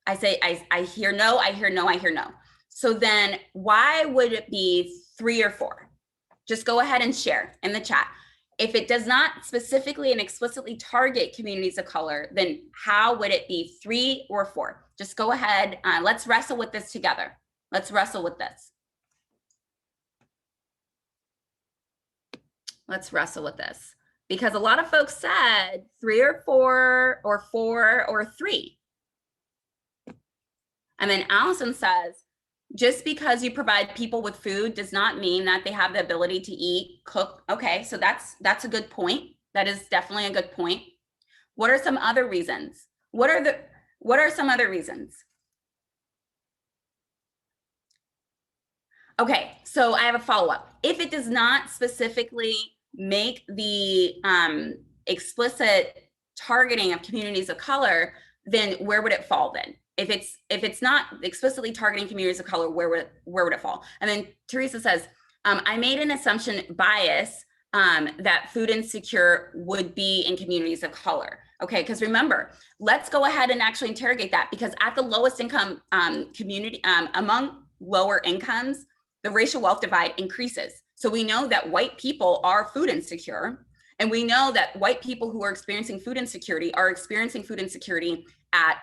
I say, I hear no, I hear no, I hear no. So then why would it be 3 or 4? Just go ahead and share in the chat. If it does not specifically and explicitly target communities of color, then how would it be 3 or 4? Just go ahead. Let's wrestle with this together. Let's wrestle with this. Let's wrestle with this. Because a lot of folks said 3 or 4 or 4 or 3. And then Allison says, just because you provide people with food does not mean that they have the ability to eat, cook. Okay, so that's a good point. That is definitely a good point. What are some other reasons? What are some other reasons? Okay, so I have a follow-up. If it does not specifically make the explicit targeting of communities of color, then where would it fall then? If it's not explicitly targeting communities of color, where would it fall? And then Teresa says, I made an assumption bias that food insecure would be in communities of color. Okay, because remember, let's go ahead and actually interrogate that, because at the lowest income community, among lower incomes, the racial wealth divide increases. So we know that white people are food insecure, and we know that white people who are experiencing food insecurity are experiencing food insecurity at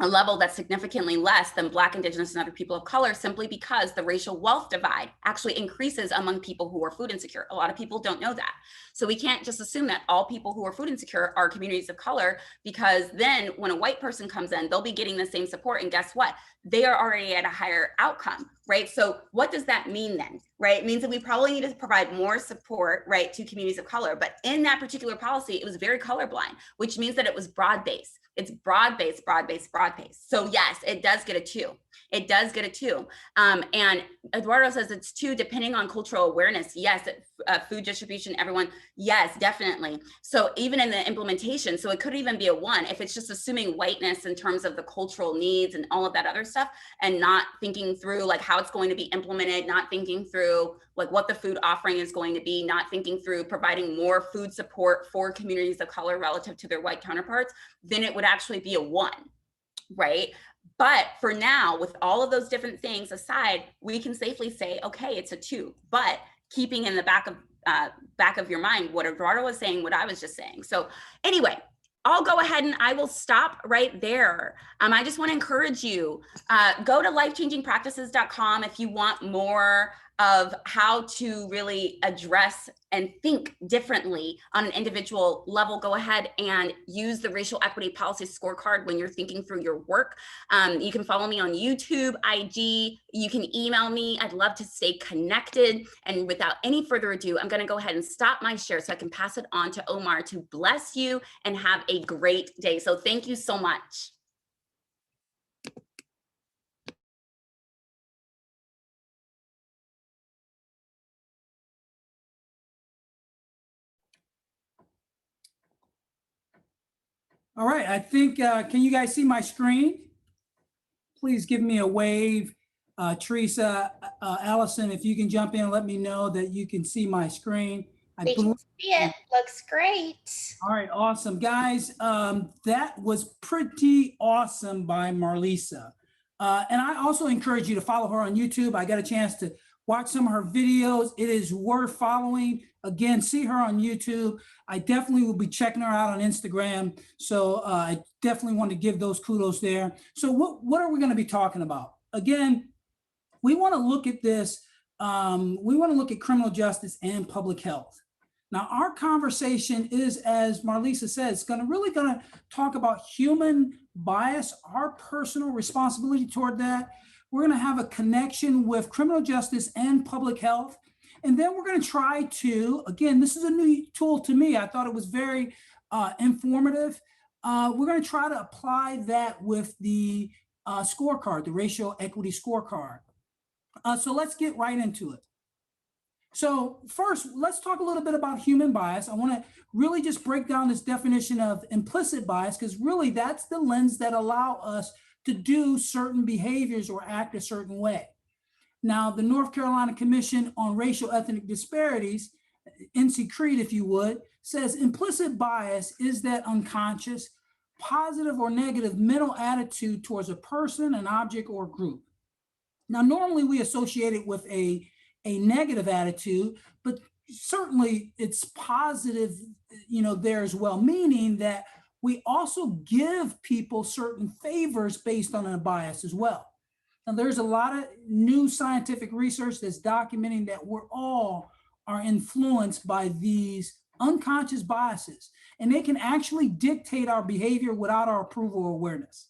a level that's significantly less than Black, Indigenous, and other people of color, simply because the racial wealth divide actually increases among people who are food insecure. A lot of people don't know that. So we can't just assume that all people who are food insecure are communities of color, because then when a white person comes in, they'll be getting the same support. And guess what? They are already at a higher outcome, right? So what does that mean then, right? It means that we probably need to provide more support, right, to communities of color. But in that particular policy, it was very colorblind, which means that it was broad-based. It's broad-based, broad-based, broad-based. So yes, it does get a 2. It does get a 2. And Eduardo says it's 2 depending on cultural awareness. Yes, food distribution, everyone. Yes, definitely. So even in the implementation, so it could even be a 1 if it's just assuming whiteness in terms of the cultural needs and all of that other stuff, and not thinking through like how it's going to be implemented, not thinking through like what the food offering is going to be, not thinking through providing more food support for communities of color relative to their white counterparts, then it would actually be a 1, right? But for now, with all of those different things aside, we can safely say, okay, it's a 2, but keeping in the back of your mind what Eduardo was saying, what I was just saying. So anyway, I'll go ahead and I will stop right there. I just want to encourage you, go to lifechangingpractices.com if you want more of how to really address and think differently on an individual level, go ahead and use the racial equity policy scorecard when you're thinking through your work. You can follow me on YouTube, IG, you can email me. I'd love to stay connected. And without any further ado, I'm going to go ahead and stop my share so I can pass it on to Omar to bless you and have a great day. So thank you so much. All right, I think, can you guys see my screen? Please give me a wave. Teresa, Allison, if you can jump in and let me know that you can see my screen. We can see it. Looks great. All right, awesome. Guys, that was pretty awesome by Marlysa. And I also encourage you to follow her on YouTube. I got a chance to watch some of her videos. It is worth following. Again, see her on YouTube. I definitely will be checking her out on Instagram. So I definitely want to give those kudos there. So what are we going to be talking about? Again, we want to look at this. We want to look at criminal justice and public health. Now, our conversation is, as Marlysa says, really going to talk about human bias, our personal responsibility toward that. We're going to have a connection with criminal justice and public health. And then we're going to try to, again, this is a new tool to me. I thought it was very informative. We're going to try to apply that with the scorecard, the racial equity scorecard. So let's get right into it. So first, let's talk a little bit about human bias. I want to really just break down this definition of implicit bias, because really that's the lens that allow us to do certain behaviors or act a certain way. Now, the North Carolina Commission on Racial Ethnic Disparities, NC-CRED, if you would, says implicit bias is that unconscious, positive or negative mental attitude towards a person, an object, or group. Now, normally we associate it with a negative attitude, but certainly it's positive, there as well, meaning that we also give people certain favors based on a bias as well. Now, there's a lot of new scientific research that's documenting that we're all are influenced by these unconscious biases, and they can actually dictate our behavior without our approval or awareness.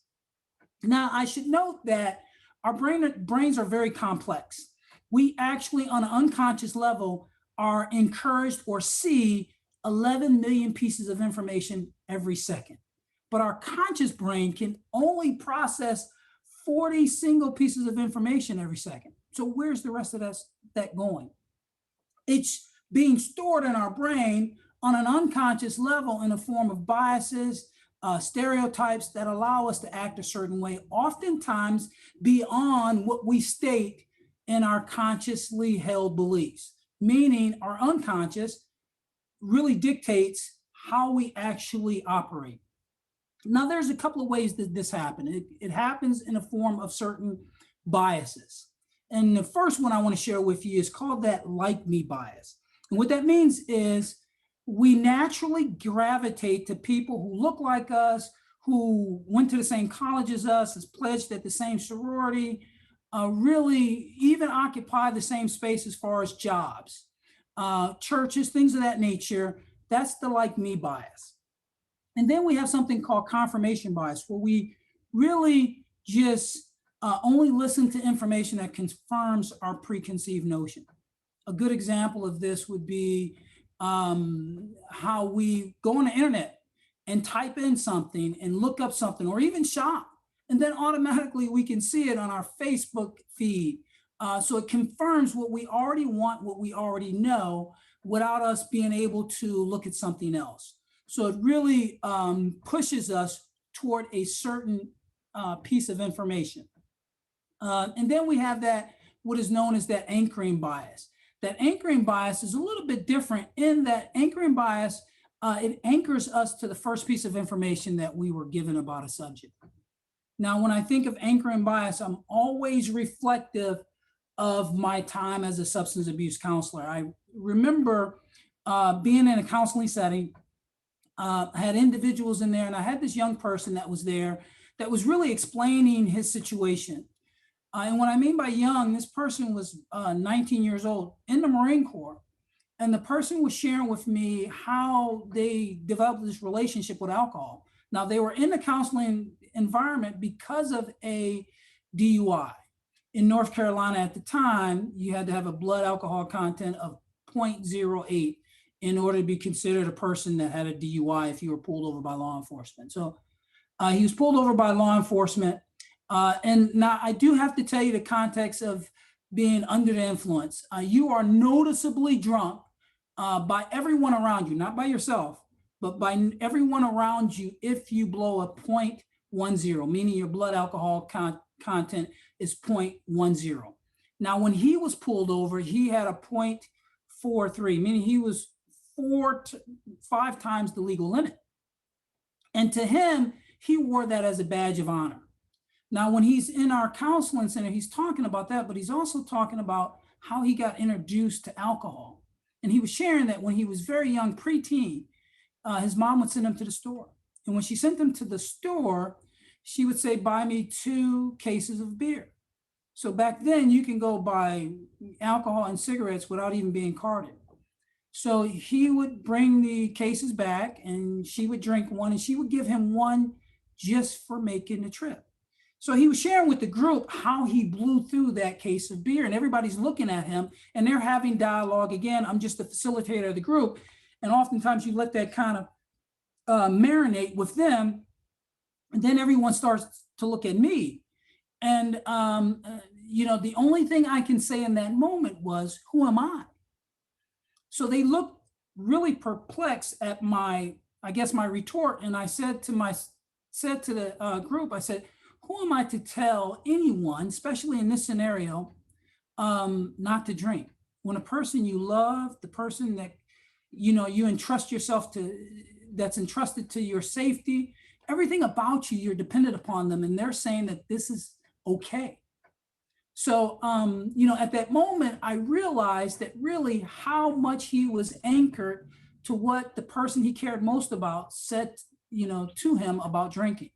Now, I should note that our brains are very complex. We actually, on an unconscious level, are encouraged or see 11 million pieces of information every second. But our conscious brain can only process 40 single pieces of information every second. So where's the rest of that going? It's being stored in our brain on an unconscious level in the form of biases, stereotypes that allow us to act a certain way, oftentimes beyond what we state in our consciously held beliefs, meaning our unconscious really dictates how we actually operate. Now, there's a couple of ways that this happens. It happens in the form of certain biases. And the first one I want to share with you is called that like me bias. And what that means is we naturally gravitate to people who look like us, who went to the same college as us, is pledged at the same sorority, really even occupy the same space as far as jobs, churches, things of that nature. That's the like me bias. And then we have something called confirmation bias, where we really just only listen to information that confirms our preconceived notion. A good example of this would be how we go on the internet and type in something and look up something, or even shop, and then automatically we can see it on our Facebook feed. So it confirms what we already want, what we already know, without us being able to look at something else. So it really pushes us toward a certain piece of information. And then we have what is known as that anchoring bias. That anchoring bias is a little bit different in that anchoring bias, it anchors us to the first piece of information that we were given about a subject. Now, when I think of anchoring bias, I'm always reflective of my time as a substance abuse counselor. I remember being in a counseling setting. I had individuals in there, and I had this young person that was there that was really explaining his situation. And what I mean by young, this person was 19 years old in the Marine Corps. And the person was sharing with me how they developed this relationship with alcohol. Now, they were in the counseling environment because of a DUI. In North Carolina at the time, you had to have a blood alcohol content of 0.08 in order to be considered a person that had a DUI if you were pulled over by law enforcement. So he was pulled over by law enforcement. And now I do have to tell you the context of being under the influence. You are noticeably drunk by everyone around you, not by yourself, but by everyone around you if you blow a 0.10, meaning your blood alcohol content is 0.10. Now, when he was pulled over, he had a 0.43, meaning he was 4 to 5 times the legal limit. And to him, he wore that as a badge of honor. Now, when he's in our counseling center, he's talking about that, but he's also talking about how he got introduced to alcohol. And he was sharing that when he was very young, preteen, his mom would send him to the store. And when she sent him to the store, she would say, buy me 2 cases of beer. So back then you can go buy alcohol and cigarettes without even being carded. So he would bring the cases back and she would drink one and she would give him one just for making the trip. So he was sharing with the group how he blew through that case of beer and everybody's looking at him and they're having dialogue. Again, I'm just the facilitator of the group. And oftentimes you let that kind of marinate with them. And then everyone starts to look at me. And, the only thing I can say in that moment was, who am I? So they looked really perplexed at my retort. And I said to the group, I said, who am I to tell anyone, especially in this scenario, not to drink? When a person you love, the person that, you entrust yourself to, that's entrusted to your safety, everything about you, you're dependent upon them. And they're saying that this is okay. So, at that moment, I realized that really how much he was anchored to what the person he cared most about said, to him about drinking.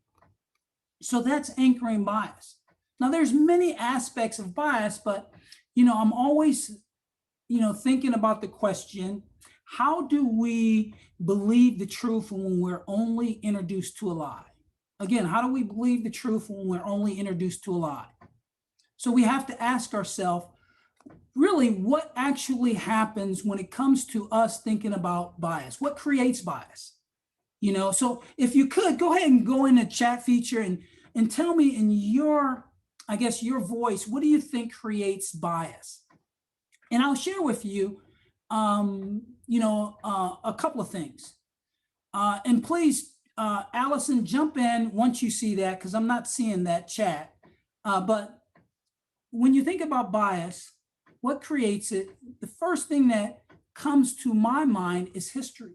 So that's anchoring bias. Now, there's many aspects of bias, but, I'm always, thinking about the question, how do we believe the truth when we're only introduced to a lie? Again, how do we believe the truth when we're only introduced to a lie? So we have to ask ourselves, really, what actually happens when it comes to us thinking about bias? What creates bias? So if you could, go ahead and go in the chat feature and tell me in your voice, what do you think creates bias? And I'll share with you, a couple of things. And please, Allison, jump in once you see that, because I'm not seeing that chat. But when you think about bias, what creates it? The first thing that comes to my mind is history.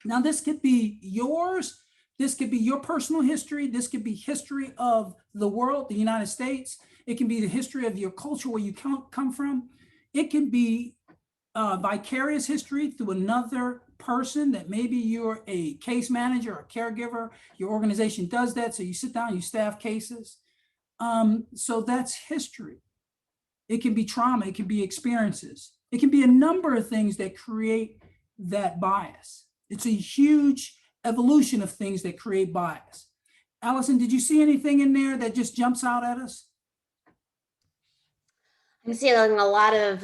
Now, this could be yours. This could be your personal history. This could be history of the world, the United States. It can be the history of your culture, where you come from. It can be vicarious history through another person that maybe you're a case manager or caregiver. Your organization does that. So you sit down, you staff cases. So that's history. It can be trauma. It can be experiences. It can be a number of things that create that bias. It's a huge evolution of things that create bias. Allison, did you see anything in there that just jumps out at us? I'm seeing a lot of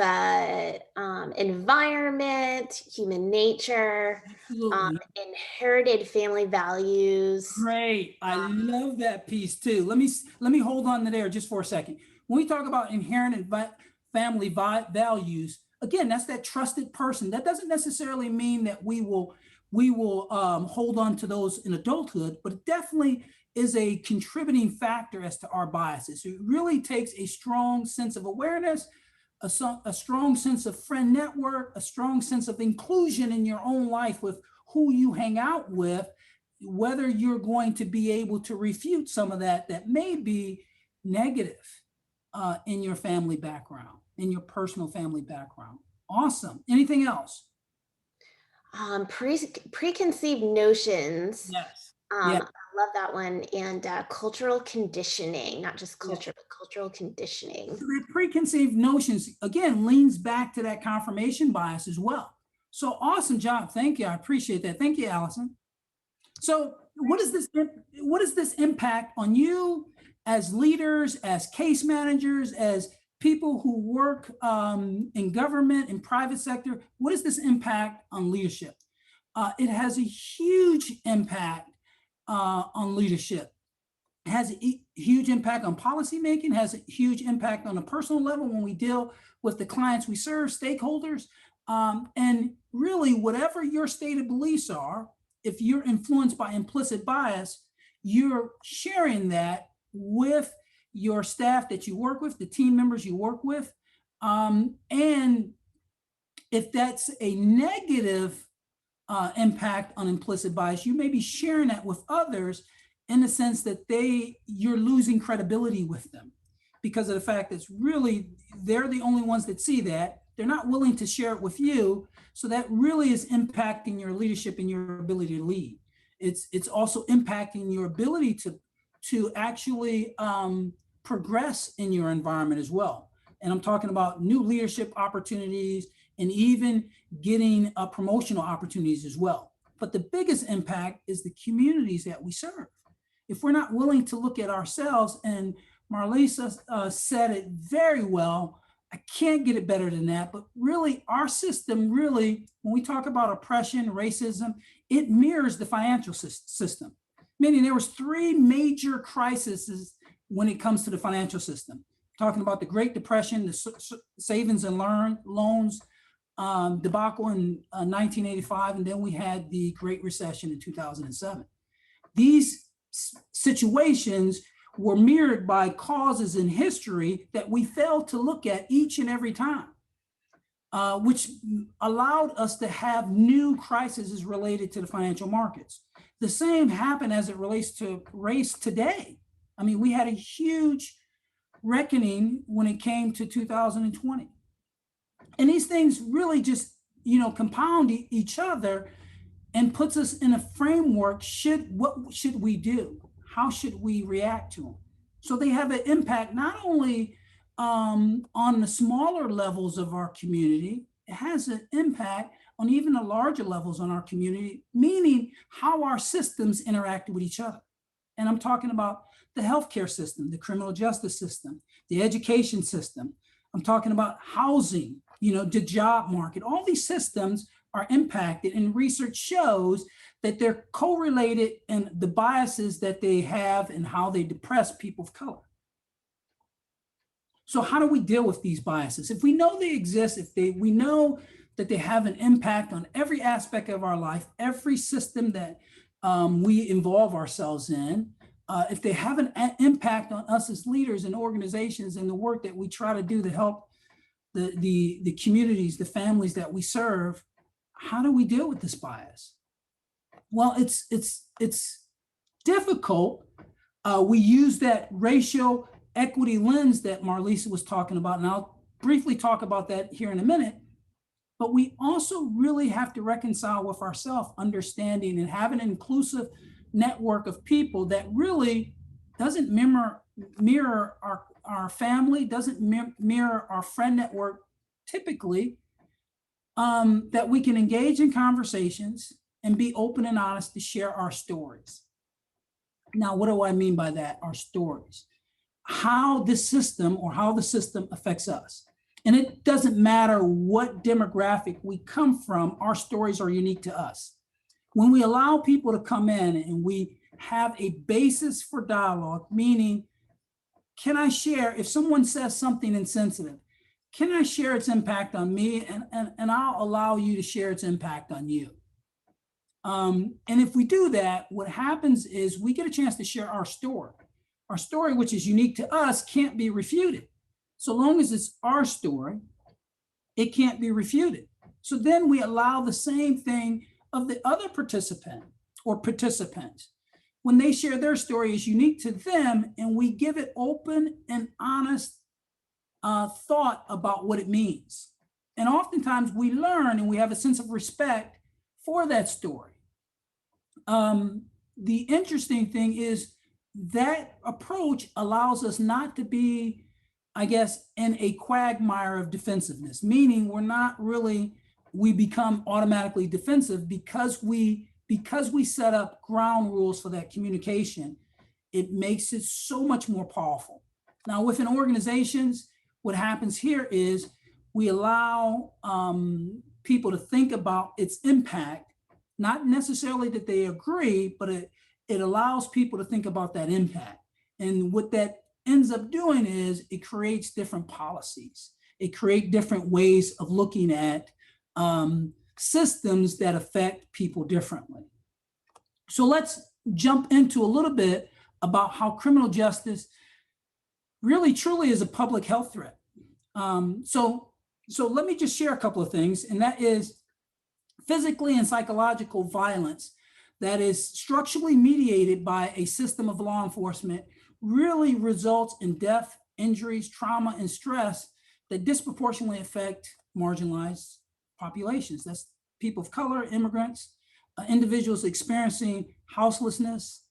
environment, human nature, inherited family values. Great. I love that piece too. Let me hold on to there just for a second. When we talk about inherited family values, again, that's that trusted person. That doesn't necessarily mean that we will hold on to those in adulthood, but it definitely is a contributing factor as to our biases. It really takes a strong sense of awareness, a strong sense of friend network, a strong sense of inclusion in your own life with who you hang out with, whether you're going to be able to refute some of that may be negative in your family background, in your personal family background. Awesome. Anything else? Preconceived notions. Yes. Yeah. I love that one. And cultural conditioning, not just culture, but cultural conditioning. The preconceived notions, again, leans back to that confirmation bias as well. So awesome job. Thank you. I appreciate that. Thank you, Allison. So what is this impact on you as leaders, as case managers, as people who work in government and private sector? What is this impact on leadership? It has a huge impact on leadership. It has a huge impact on policymaking, has a huge impact on a personal level when we deal with the clients we serve, stakeholders. And really, whatever your stated beliefs are, if you're influenced by implicit bias, you're sharing that with your staff that you work with, the team members you work with. And if that's a negative impact on implicit bias, you may be sharing that with others in the sense that you're losing credibility with them because of the fact that really they're the only ones that see that. They're not willing to share it with you. So that really is impacting your leadership and your ability to lead. It's also impacting your ability to actually progress in your environment as well. And I'm talking about new leadership opportunities and even getting promotional opportunities as well. But the biggest impact is the communities that we serve. If we're not willing to look at ourselves, and Marlysa said it very well, I can't get it better than that, but really our system really, when we talk about oppression, racism, it mirrors the financial system. Meaning there was 3 major crises when it comes to the financial system. Talking about the Great Depression, the savings and loans debacle in 1985, and then we had the Great Recession in 2007. These situations were mirrored by causes in history that we failed to look at each and every time, which allowed us to have new crises related to the financial markets. The same happened as it relates to race today. I mean, we had a huge reckoning when it came to 2020. And these things really just, compound each other and puts us in a framework. What should we do? How should we react to them? So they have an impact not only on the smaller levels of our community, it has an impact on even the larger levels on our community, meaning how our systems interact with each other. And I'm talking about the healthcare system, the criminal justice system, the education system. I'm talking about housing, the job market. All these systems are impacted, and research shows that they're correlated in the biases that they have and how they depress people of color. So how do we deal with these biases? If we know they exist, we know that they have an impact on every aspect of our life, every system that we involve ourselves in, if they have an impact on us as leaders and organizations and the work that we try to do to help the communities, the families that we serve, how do we deal with this bias? Well, it's difficult. We use that racial equity lens that Marlysa was talking about, and I'll briefly talk about that here in a minute. But we also really have to reconcile with ourselves, understanding and have an inclusive network of people that really doesn't mirror our family, doesn't mirror our friend network typically, that we can engage in conversations and be open and honest to share our stories. Now, what do I mean by that? Our stories. How the system affects us. And it doesn't matter what demographic we come from, our stories are unique to us. When we allow people to come in and we have a basis for dialogue, meaning, can I share, if someone says something insensitive, can I share its impact on me? And I'll allow you to share its impact on you. And if we do that, what happens is we get a chance to share our story. Our story, which is unique to us, can't be refuted. So long as it's our story, it can't be refuted. So then we allow the same thing of the other participant or participants. When they share their story is unique to them, and we give it open and honest thought about what it means. And oftentimes we learn and we have a sense of respect for that story. the interesting thing is that approach allows us not to be, I guess, in a quagmire of defensiveness, meaning we become automatically defensive because we set up ground rules for that communication. It makes it so much more powerful. Now, within organizations, what happens here is we allow people to think about its impact, not necessarily that they agree, but it allows people to think about that impact. And what that ends up doing is it creates different policies. It creates different ways of looking at systems that affect people differently. So let's jump into a little bit about how criminal justice really truly is a public health threat. So let me just share a couple of things, and that is physically and psychological violence that is structurally mediated by a system of law enforcement really results in death, injuries, trauma, and stress that disproportionately affect marginalized populations. That's people of color, immigrants, individuals experiencing houselessness,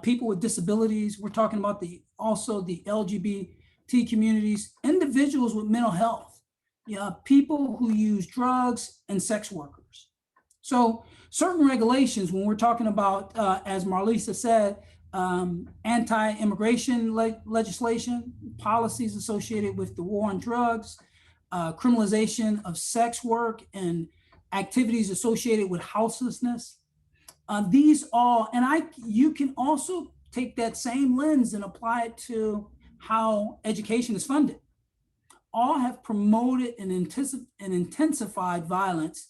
people with disabilities. We're talking about also the LGBT communities, individuals with mental health, people who use drugs, and sex workers. So certain regulations, when we're talking about, as Marlysa said, anti-immigration legislation, policies associated with the war on drugs, criminalization of sex work, and activities associated with houselessness. These all, and you can also take that same lens and apply it to how education is funded. All have promoted and intensified violence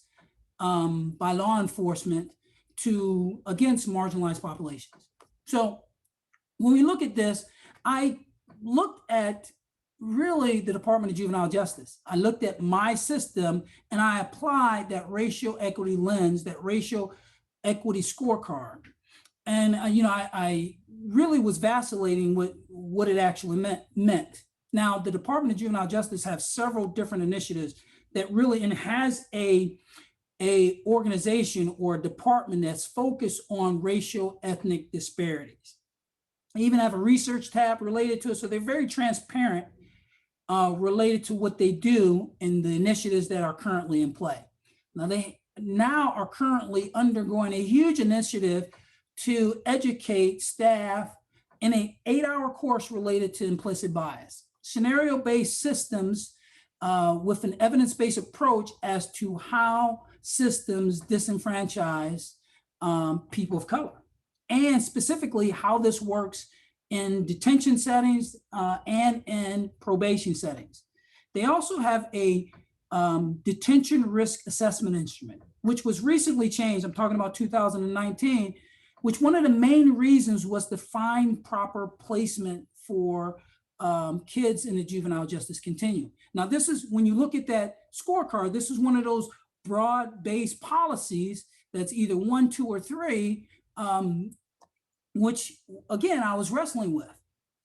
by law enforcement against marginalized populations. So when we look at this, I looked at really the Department of Juvenile Justice. I looked at my system and I applied that racial equity lens, that racial equity scorecard. And I really was vacillating with what it actually meant. Now, the Department of Juvenile Justice have several different initiatives that really, and has a organization or a department that's focused on racial ethnic disparities. They even have a research tab related to it. So they're very transparent related to what they do and the initiatives that are currently in play. Now, they are currently undergoing a huge initiative to educate staff in an 8-hour course related to implicit bias, scenario-based systems with an evidence-based approach as to how systems disenfranchise people of color, and specifically how this works in detention settings and in probation settings. They also have a detention risk assessment instrument, which was recently changed. I'm talking about 2019, which one of the main reasons was to find proper placement for kids in the juvenile justice continuum. Now, this is, when you look at that scorecard, this is one of those broad-based policies that's either 1, 2, or 3, which again, I was wrestling with.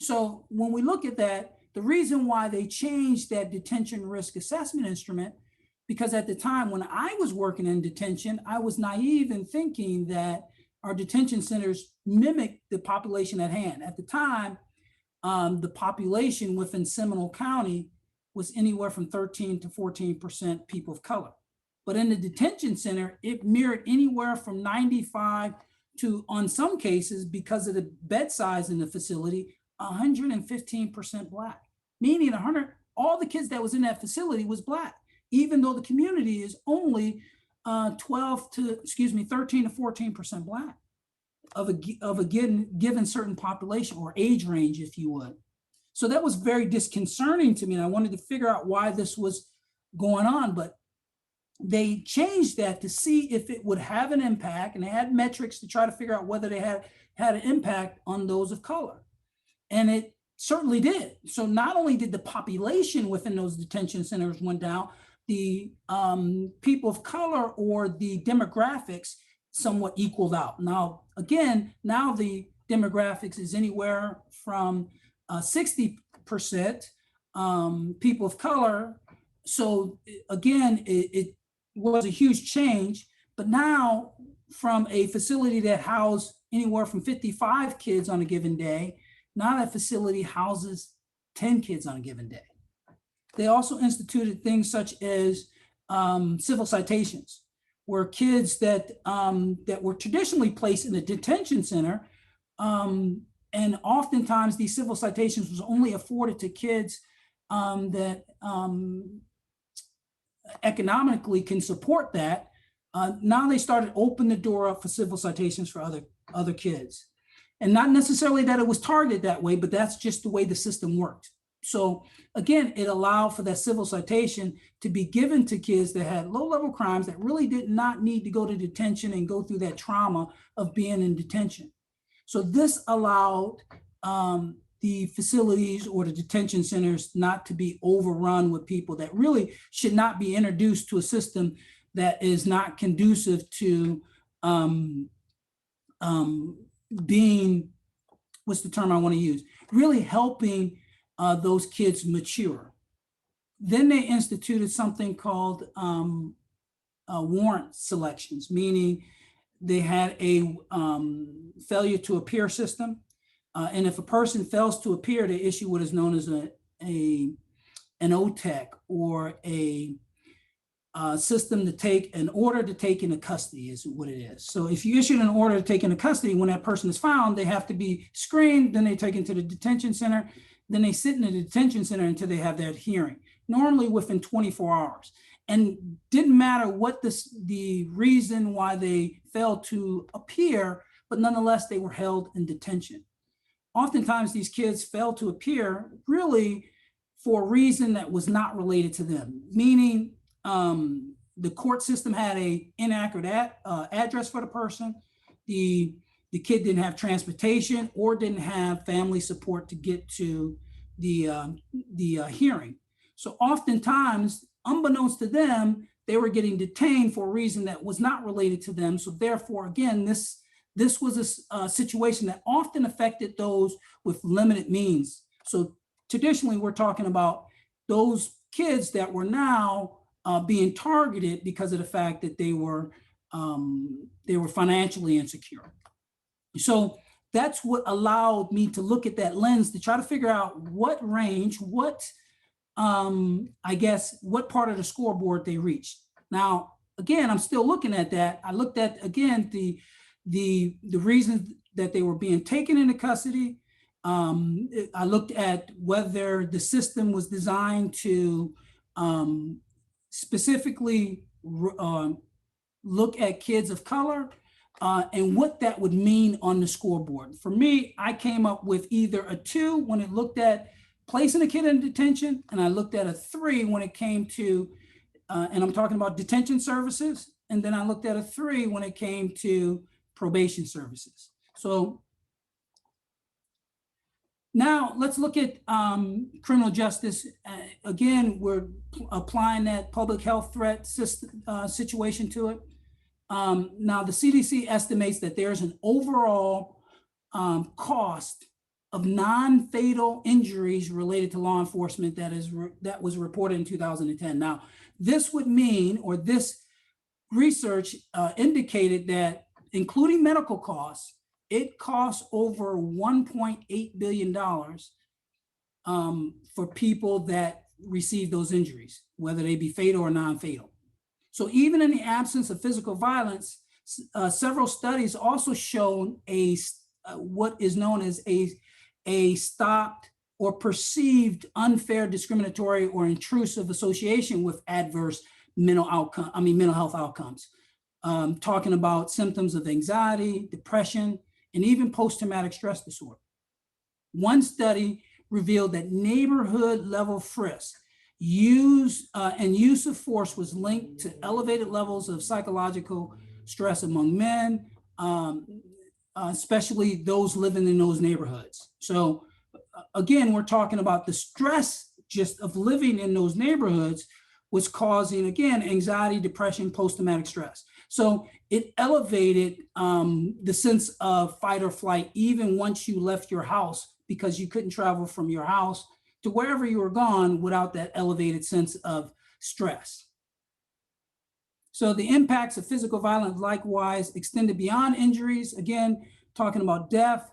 So when we look at that, the reason why they changed that detention risk assessment instrument, because at the time when I was working in detention, I was naive in thinking that our detention centers mimic the population at hand. At the time, the population within Seminole County was anywhere from 13 to 14% people of color. But in the detention center, it mirrored anywhere from 95 to, on some cases, because of the bed size in the facility, 115% Black, meaning all the kids that was in that facility was Black, even though the community is only 13 to 14% Black of a given certain population or age range, if you would. So that was very disconcerting to me, and I wanted to figure out why this was going on, but they changed that to see if it would have an impact, and they had metrics to try to figure out whether they had an impact on those of color. And it certainly did. So not only did the population within those detention centers went down, the people of color or the demographics somewhat equaled out. Now, again, now the demographics is anywhere from 60% people of color. So again, it was a huge change, but now from a facility that housed anywhere from 55 kids on a given day. Now that facility houses 10 kids on a given day. They also instituted things such as civil citations, where kids that were traditionally placed in a detention center, and oftentimes these civil citations was only afforded to kids that economically can support that. Now they started to open the door up for civil citations for other kids. And not necessarily that it was targeted that way, but that's just the way the system worked. So again, it allowed for that civil citation to be given to kids that had low-level crimes that really did not need to go to detention and go through that trauma of being in detention. So this allowed the facilities or the detention centers not to be overrun with people that really should not be introduced to a system that is not conducive to being, what's the term I want to use, really helping those kids mature. Then they instituted something called warrant selections, meaning they had a failure to appear system. And if a person fails to appear, they issue what is known as an OTEC, or a system to take an order to take into custody is what it is. So if you issued an order to take into custody, when that person is found, they have to be screened, then they take into the detention center, then they sit in the detention center until they have their hearing, normally within 24 hours. And didn't matter what the reason why they failed to appear, but nonetheless, they were held in detention. Oftentimes, these kids failed to appear really for a reason that was not related to them, meaning the court system had an inaccurate address for the person. The kid didn't have transportation or didn't have family support to get to the hearing. So oftentimes, unbeknownst to them, they were getting detained for a reason that was not related to them. So therefore, again, this was a situation that often affected those with limited means. So traditionally, we're talking about those kids that were now being targeted because of the fact that they were financially insecure. So that's what allowed me to look at that lens to try to figure out what range, what part of the scoreboard they reached. Now, again, I'm still looking at that. I looked at, again, the reasons that they were being taken into custody. I looked at whether the system was designed to specifically look at kids of color and what that would mean on the scoreboard. For me, I came up with either a 2 when it looked at placing a kid in detention, and I looked at a 3 when it came to, and I'm talking about detention services, and then I looked at a 3 when it came to probation services. So now let's look at criminal justice. Again, we're applying that public health threat situation to it. Now the CDC estimates that there's an overall cost of non-fatal injuries related to law enforcement that was reported in 2010. Now, this would mean, or this research indicated that, including medical costs, it costs over $1.8 billion for people that receive those injuries, whether they be fatal or non-fatal. So even in the absence of physical violence, several studies also shown what is known as a stopped or perceived unfair, discriminatory, or intrusive association with adverse mental health outcomes. Talking about symptoms of anxiety, depression, and even post-traumatic stress disorder. One study revealed that neighborhood level frisk use of force was linked to elevated levels of psychological stress among men, especially those living in those neighborhoods. So again, we're talking about the stress just of living in those neighborhoods was causing, again, anxiety, depression, post-traumatic stress. So it elevated the sense of fight or flight even once you left your house, because you couldn't travel from your house to wherever you were gone without that elevated sense of stress. So the impacts of physical violence likewise extended beyond injuries, again, talking about death,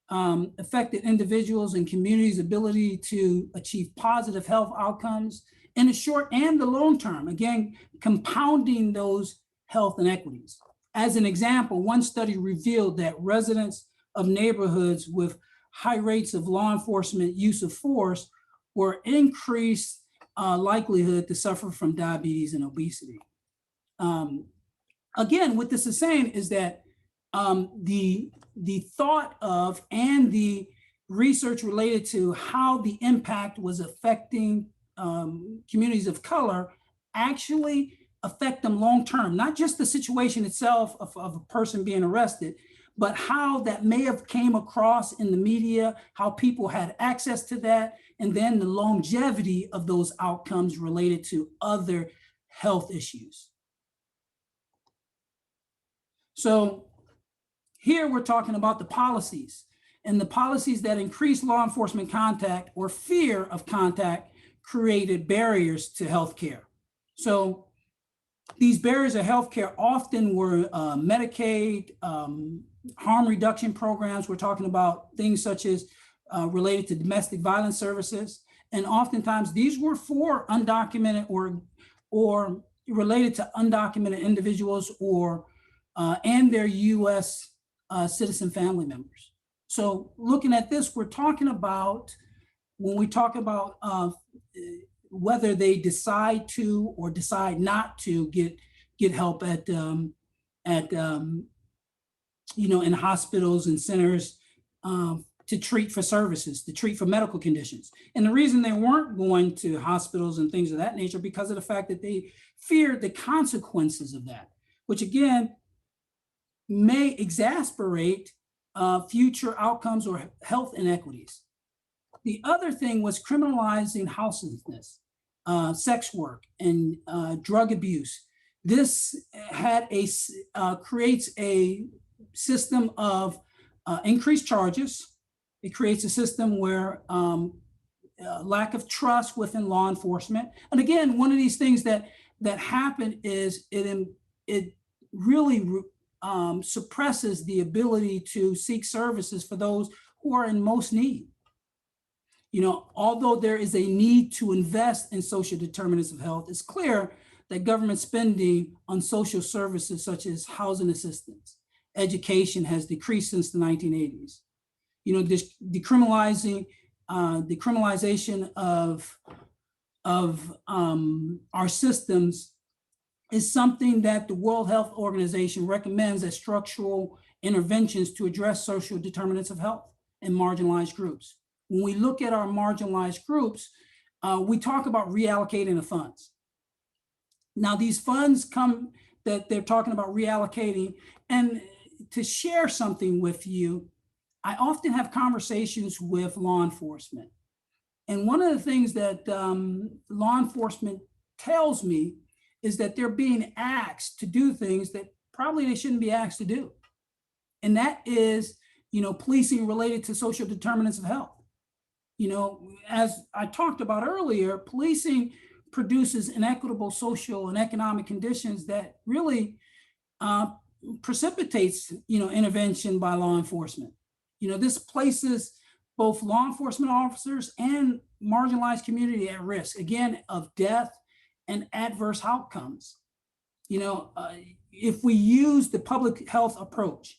affected individuals and communities' ability to achieve positive health outcomes in the short and the long term, again, compounding those health inequities. As an example, one study revealed that residents of neighborhoods with high rates of law enforcement use of force were increased likelihood to suffer from diabetes and obesity. Again, what this is saying is that the thought of and the research related to how the impact was affecting communities of color actually affect them long term, not just the situation itself of a person being arrested, but how that may have came across in the media, how people had access to that, and then the longevity of those outcomes related to other health issues. So here we're talking about the policies, and the policies that increase law enforcement contact or fear of contact created barriers to healthcare. So these barriers of healthcare often were Medicaid, harm reduction programs. We're talking about things such as related to domestic violence services. And oftentimes these were for undocumented or related to undocumented individuals or and their US citizen family members. So looking at this, we're talking about, when we talk about whether they decide to or decide not to get help at in hospitals and centers to treat for services, to treat for medical conditions. And the reason they weren't going to hospitals and things of that nature because of the fact that they feared the consequences of that, which again may exasperate future outcomes or health inequities. The other thing was criminalizing houselessness, sex work, and drug abuse. This had creates a system of increased charges. It creates a system where lack of trust within law enforcement. And again, one of these things that happen is it really suppresses the ability to seek services for those who are in most need. Although there is a need to invest in social determinants of health, it's clear that government spending on social services such as housing assistance, education has decreased since the 1980s. Decriminalization of our systems is something that the World Health Organization recommends as structural interventions to address social determinants of health in marginalized groups. When we look at our marginalized groups, we talk about reallocating the funds. Now, these funds that they're talking about reallocating, and to share something with you, I often have conversations with law enforcement. And one of the things that law enforcement tells me is that they're being asked to do things that probably they shouldn't be asked to do. And that is, policing related to social determinants of health. As I talked about earlier, policing produces inequitable social and economic conditions that really precipitates, intervention by law enforcement. This places both law enforcement officers and marginalized community at risk, again, of death and adverse outcomes. If we use the public health approach,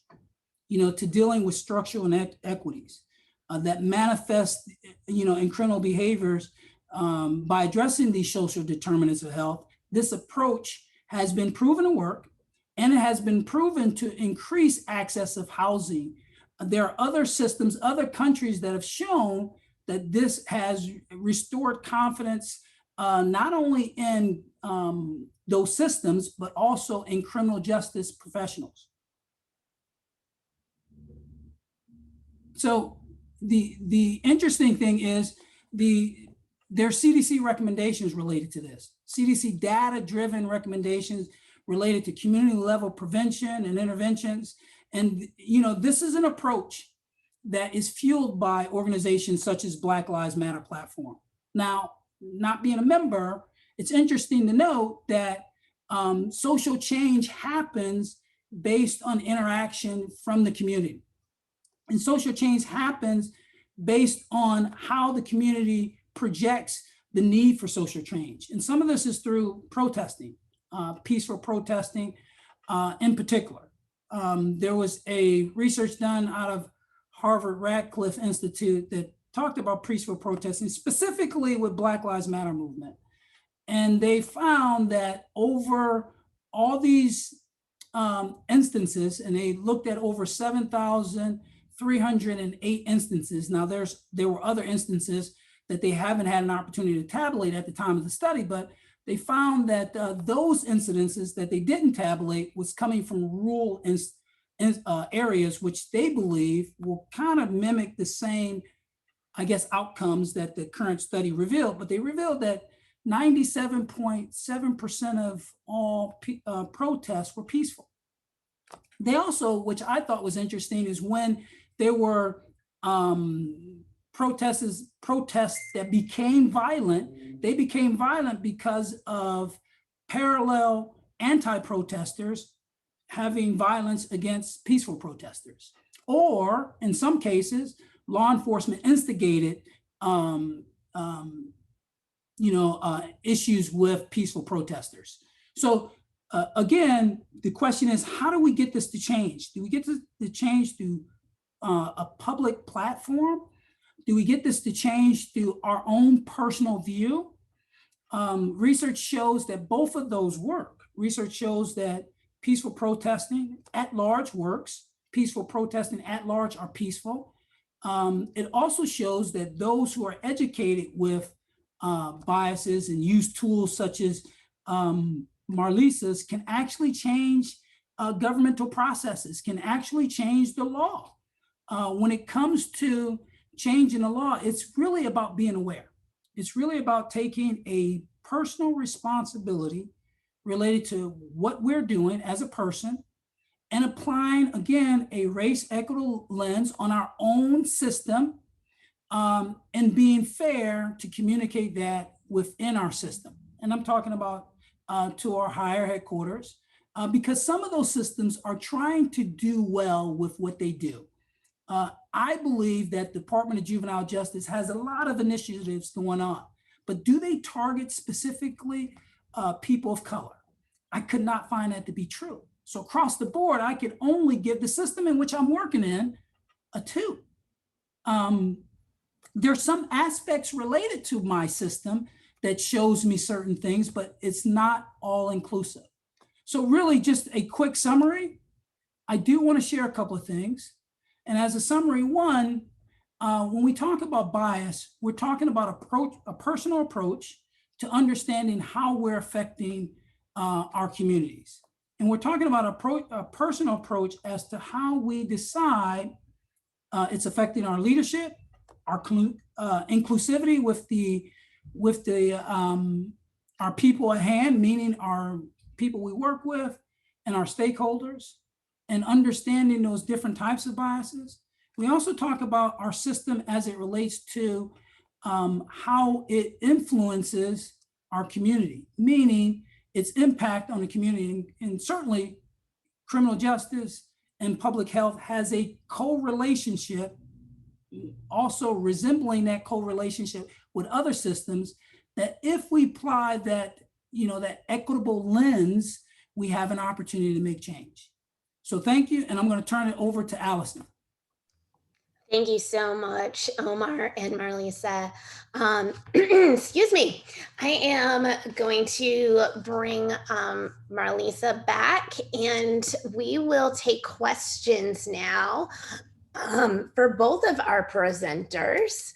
to dealing with structural inequities that manifest, in criminal behaviors by addressing these social determinants of health, this approach has been proven to work, and it has been proven to increase access of housing. There are other systems, other countries that have shown that this has restored confidence not only in those systems, but also in criminal justice professionals. So the interesting thing is there are CDC recommendations related to this. CDC data-driven recommendations related to community level prevention and interventions. And this is an approach that is fueled by organizations such as Black Lives Matter platform. Now, not being a member, it's interesting to note that social change happens based on interaction from the community. And social change happens based on how the community projects the need for social change. And some of this is through protesting, peaceful protesting in particular. There was a research done out of Harvard Radcliffe Institute that talked about peaceful protesting, specifically with Black Lives Matter movement. And they found that over all these instances, and they looked at over 7,308 instances. Now there were other instances that they haven't had an opportunity to tabulate at the time of the study, but they found that those incidences that they didn't tabulate was coming from rural areas, which they believe will kind of mimic the same, I guess, outcomes that the current study revealed. But they revealed that 97.7% of all protests were peaceful. They also, which I thought was interesting, is when there were protests that became violent, they became violent because of parallel anti-protesters having violence against peaceful protesters. Or in some cases, law enforcement instigated issues with peaceful protesters. So again, the question is, how do we get this to change? Do we get the change through a public platform? Do we get this to change through our own personal view? Research shows that both of those work. Research shows that peaceful protesting at large works. Peaceful protesting at large are peaceful. It also shows that those who are educated with biases and use tools such as Marlysa's can actually change governmental processes, can actually change the law. When it comes to changing the law, it's really about being aware. It's really about taking a personal responsibility related to what we're doing as a person and applying, again, a race equitable lens on our own system, and being fair to communicate that within our system. And I'm talking about to our higher headquarters, because some of those systems are trying to do well with what they do. I believe that the Department of Juvenile Justice has a lot of initiatives going on, but do they target specifically people of color? I could not find that to be true. So across the board, I could only give the system in which I'm working in a 2. There's some aspects related to my system that shows me certain things, but it's not all inclusive. So really just a quick summary. I do want to share a couple of things. And as a summary, one, when we talk about bias, we're talking about a personal approach to understanding how we're affecting our communities. And we're talking about a personal approach as to how we decide it's affecting our leadership, our inclusivity with our people at hand, meaning our people we work with and our stakeholders, and understanding those different types of biases. We also talk about our system as it relates to how it influences our community, meaning its impact on the community. And certainly criminal justice and public health has a co-relationship, also resembling that co-relationship with other systems, that if we apply that, that equitable lens, we have an opportunity to make change. So thank you, and I'm going to turn it over to Allison. Thank you so much, Omar and Marlysa. Excuse me. I am going to bring Marlysa back, and we will take questions now for both of our presenters.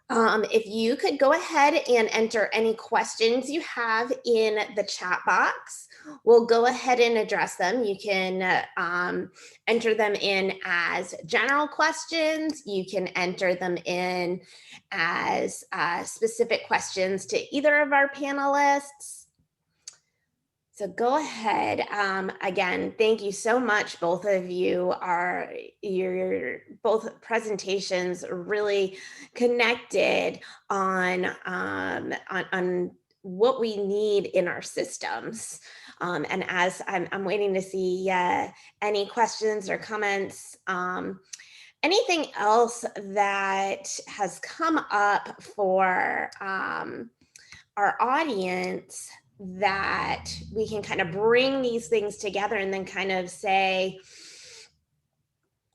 If you could go ahead and enter any questions you have in the chat box, we'll go ahead and address them. You can enter them in as general questions. You can enter them in as specific questions to either of our panelists. So go ahead. Again, thank you so much. Both of you your both presentations really connected on what we need in our systems. And as I'm waiting to see any questions or comments, anything else that has come up for our audience that we can kind of bring these things together and then kind of say,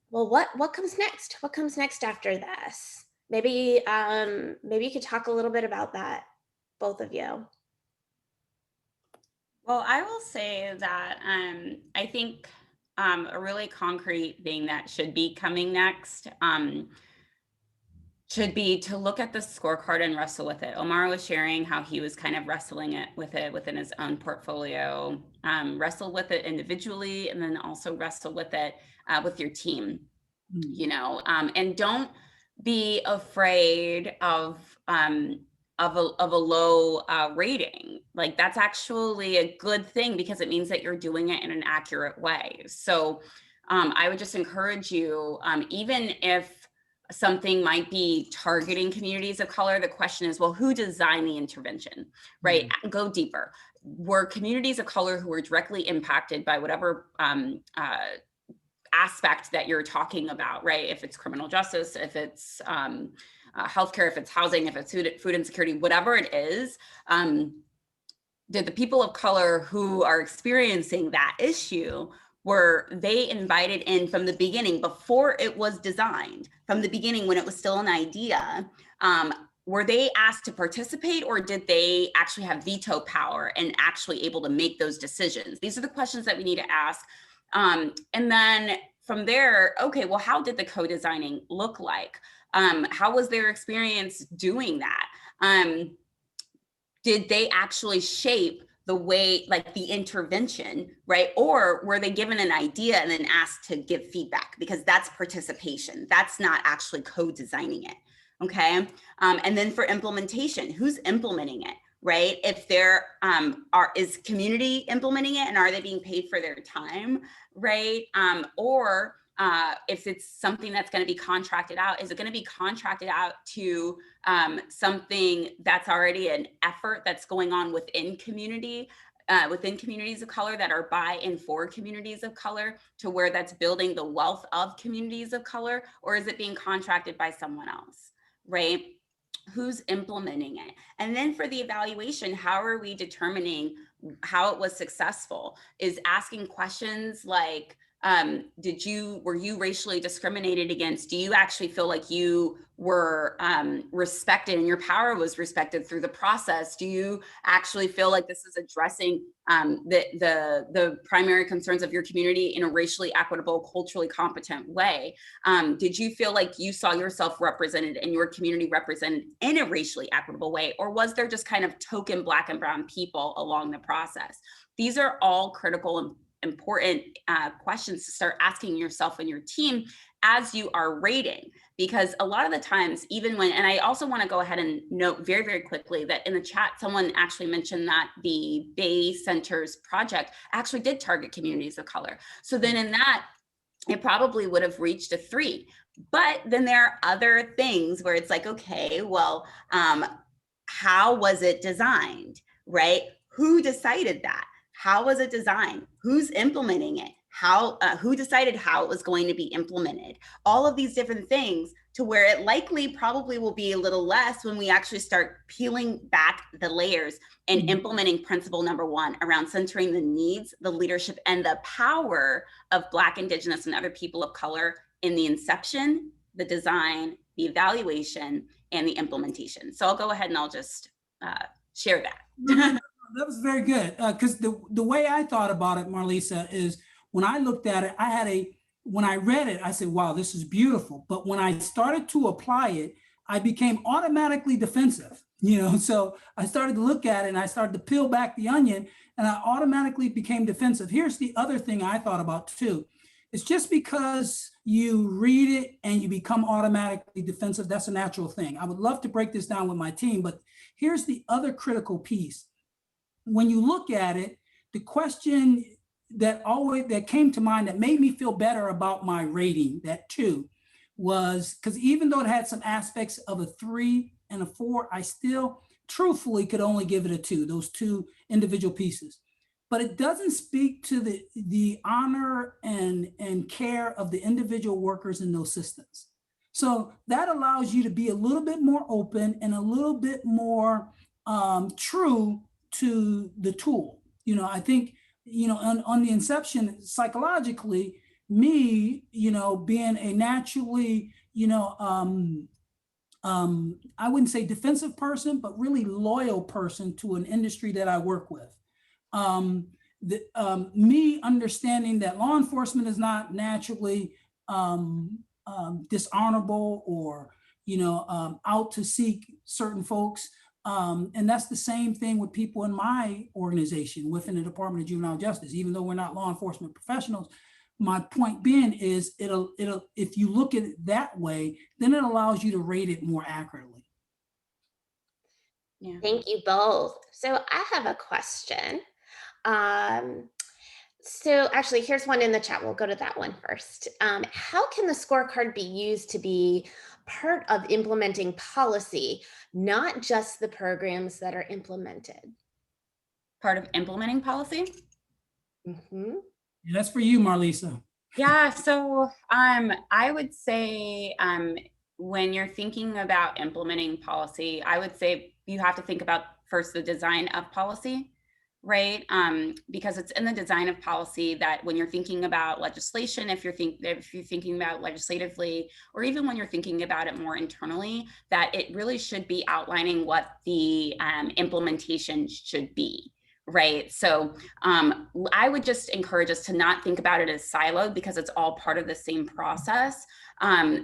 well, what comes next? What comes next after this? Maybe you could talk a little bit about that, both of you. Well, I will say that I think a really concrete thing that should be coming next should be to look at the scorecard and wrestle with it. Omar was sharing how he was kind of wrestling with it within his own portfolio, wrestle with it individually, and then also wrestle with it with your team, you know, and don't be afraid of a low rating. Like, that's actually a good thing because it means that you're doing it in an accurate way. So I would just encourage you, even if something might be targeting communities of color, the question is, well, who designed the intervention, right? Go deeper. Were communities of color who were directly impacted by whatever aspect that you're talking about, right? If it's criminal justice, if it's healthcare, if it's housing, if it's food insecurity, whatever it is, did the people of color who are experiencing that issue, were they invited in from the beginning, before it was designed, from the beginning when it was still an idea? Were they asked to participate, or did they actually have veto power and actually able to make those decisions? These are the questions that we need to ask. And then from there, okay, well, how did the co-designing look like? How was their experience doing that? Did they actually shape the way, like the intervention, right? Or were they given an idea and then asked to give feedback? Because that's participation. That's not actually co-designing it, okay? And then for implementation, who's implementing it, right? If there is community implementing it, and are they being paid for their time, right? Or if it's something that's going to be contracted out, is it going to be contracted out to something that's already an effort that's going on within communities of color that are by and for communities of color, to where that's building the wealth of communities of color? Or is it being contracted by someone else, right? Who's implementing it? And then for the evaluation, how are we determining how it was successful? Is asking questions like, were you racially discriminated against? Do you actually feel like you were respected and your power was respected through the process? Do you actually feel like this is addressing the primary concerns of your community in a racially equitable, culturally competent way? Did you feel like you saw yourself represented and your community represented in a racially equitable way? Or was there just kind of token Black and brown people along the process? These are all critical and important questions to start asking yourself and your team as you are rating. Because a lot of the times, even when, and I also want to go ahead and note very, very quickly that in the chat, someone actually mentioned that the Bay Centers project actually did target communities of color. So then in that, it probably would have reached a 3. But then there are other things where it's like, okay, well, how was it designed, right? Who decided that? How was it designed? Who's implementing it? Who decided how it was going to be implemented? All of these different things, to where it likely probably will be a little less when we actually start peeling back the layers and implementing principle number 1 around centering the needs, the leadership, and the power of Black, Indigenous, and other people of color in the inception, the design, the evaluation, and the implementation. So I'll go ahead and I'll just share that. That was very good, because the way I thought about it, Marlysa, is when I looked at it, when I read it, I said, wow, this is beautiful. But when I started to apply it, I became automatically defensive, so I started to look at it and I started to peel back the onion and I automatically became defensive. Here's the other thing I thought about too. It's just because you read it and you become automatically defensive, that's a natural thing. I would love to break this down with my team, but here's the other critical piece. When you look at it, the question that came to mind that made me feel better about my rating, that 2, was because even though it had some aspects of a 3 and a 4, I still truthfully could only give it a 2, those 2 individual pieces. but it doesn't speak to the honor and care of the individual workers in those systems. So that allows you to be a little bit more open and a little bit more true to the tool. You know, I think, you know, on the inception, psychologically, me, you know, being a naturally, you know, I wouldn't say defensive person, but really loyal person to an industry that I work with. Me understanding that law enforcement is not naturally dishonorable or, you know, out to seek certain folks. And that's the same thing with people in my organization within the Department of Juvenile Justice. Even though we're not law enforcement professionals, my point being is it'll if you look at it that way, then it allows you to rate it more accurately. Yeah. Thank you both. So I have a question. So actually, here's one in the chat. We'll go to that one first. How can the scorecard be used to be part of implementing policy, not just the programs that are implemented? Part of implementing policy? Mm-hmm. Yeah, that's for you, Marlysa. Yeah, so I would say when you're thinking about implementing policy, I would say you have to think about first the design of policy, right? Because it's in the design of policy that when you're thinking about legislation, if you're thinking about legislatively, or even when you're thinking about it more internally, that it really should be outlining what the implementation should be. Right. So I would just encourage us to not think about it as siloed because it's all part of the same process.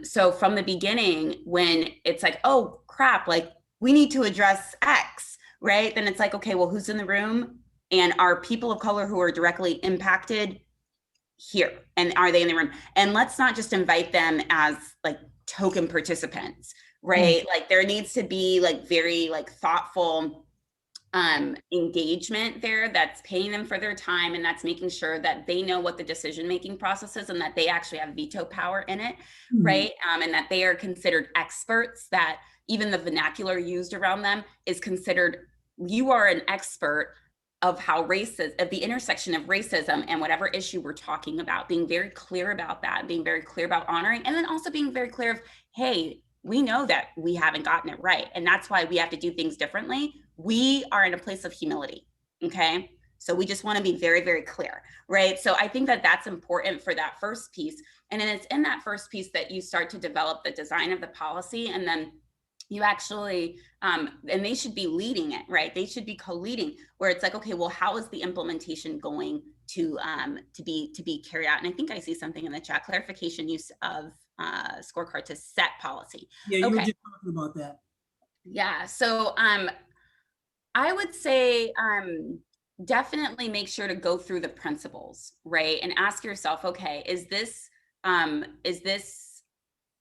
So from the beginning, when it's like, oh, crap, like we need to address X, right? Then it's like, OK, well, who's in the room? And are people of color who are directly impacted here? And are they in the room? And let's not just invite them as like token participants, right? Mm-hmm. Like there needs to be like very like thoughtful engagement there that's paying them for their time, and that's making sure that they know what the decision-making process is and that they actually have veto power in it, right? And that they are considered experts, that even the vernacular used around them is considered, you are an expert of how racism, of the intersection of racism and whatever issue we're talking about, being very clear about that, being very clear about honoring, and then also being very clear of, hey, we know that we haven't gotten it right, and that's why we have to do things differently. We are in a place of humility, okay? So we just want to be very, very clear, right? So I think that that's important for that first piece. And then it's in that first piece that you start to develop the design of the policy, and then you actually, and they should be leading it, right? They should be co-leading, where it's like, okay, well, how is the implementation going to be carried out? And I think I see something in the chat, clarification use of scorecard to set policy. Yeah, you were just talking about that. Yeah, so I would say definitely make sure to go through the principles, right? And ask yourself, okay, is this,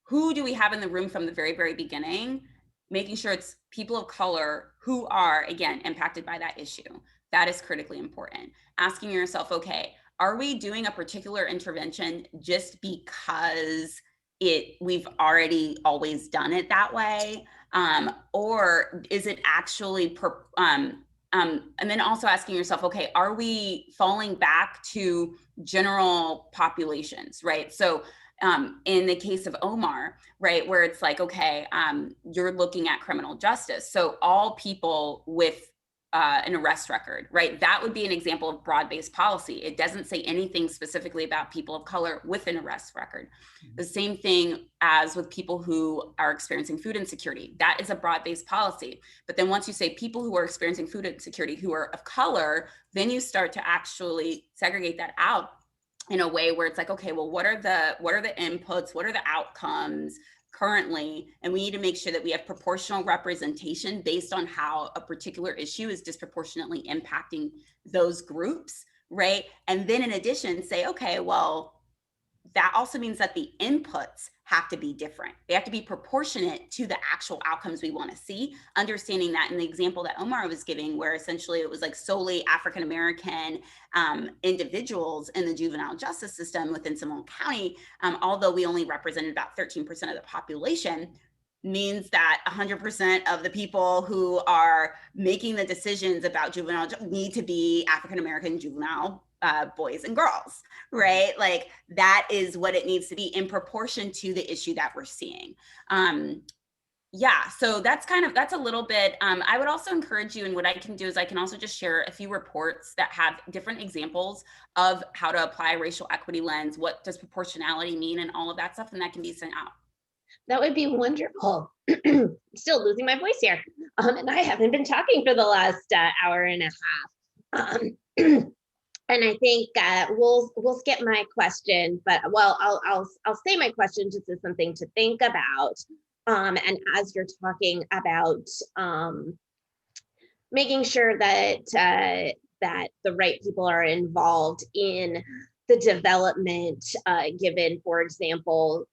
who do we have in the room from the very, very beginning? Making sure it's people of color who are, again, impacted by that issue. That is critically important. Asking yourself, okay, are we doing a particular intervention just because we've already always done it that way? Or is it actually, and then also asking yourself, okay, are we falling back to general populations, right? So in the case of Omar, right, where it's like, okay, you're looking at criminal justice. So all people with an arrest record, right? That would be an example of broad-based policy. It doesn't say anything specifically about people of color with an arrest record. The same thing as with people who are experiencing food insecurity. That is a broad-based policy. But then once you say people who are experiencing food insecurity who are of color, then you start to actually segregate that out in a way where it's like, okay, well, what are the inputs? What are the outcomes currently? And we need to make sure that we have proportional representation based on how a particular issue is disproportionately impacting those groups, right? And then in addition, say, okay, well, that also means that the inputs have to be different. They have to be proportionate to the actual outcomes we want to see, understanding that in the example that Omar was giving, where essentially it was like solely African-American individuals in the juvenile justice system within Seminole County, although we only represented about 13% of the population, means that 100% of the people who are making the decisions about juvenile need to be African-American juvenile boys and girls, right? Like that is what it needs to be in proportion to the issue that we're seeing. Yeah, so that's a little bit, I would also encourage you, and what I can do is I can also just share a few reports that have different examples of how to apply racial equity lens, what does proportionality mean, and all of that stuff, and that can be sent out. That would be wonderful. Still losing my voice here. And I haven't been talking for the last hour and a half. And I think we'll skip my question, but well, I'll say my question just as something to think about. And as you're talking about making sure that that the right people are involved in the development, given, for example,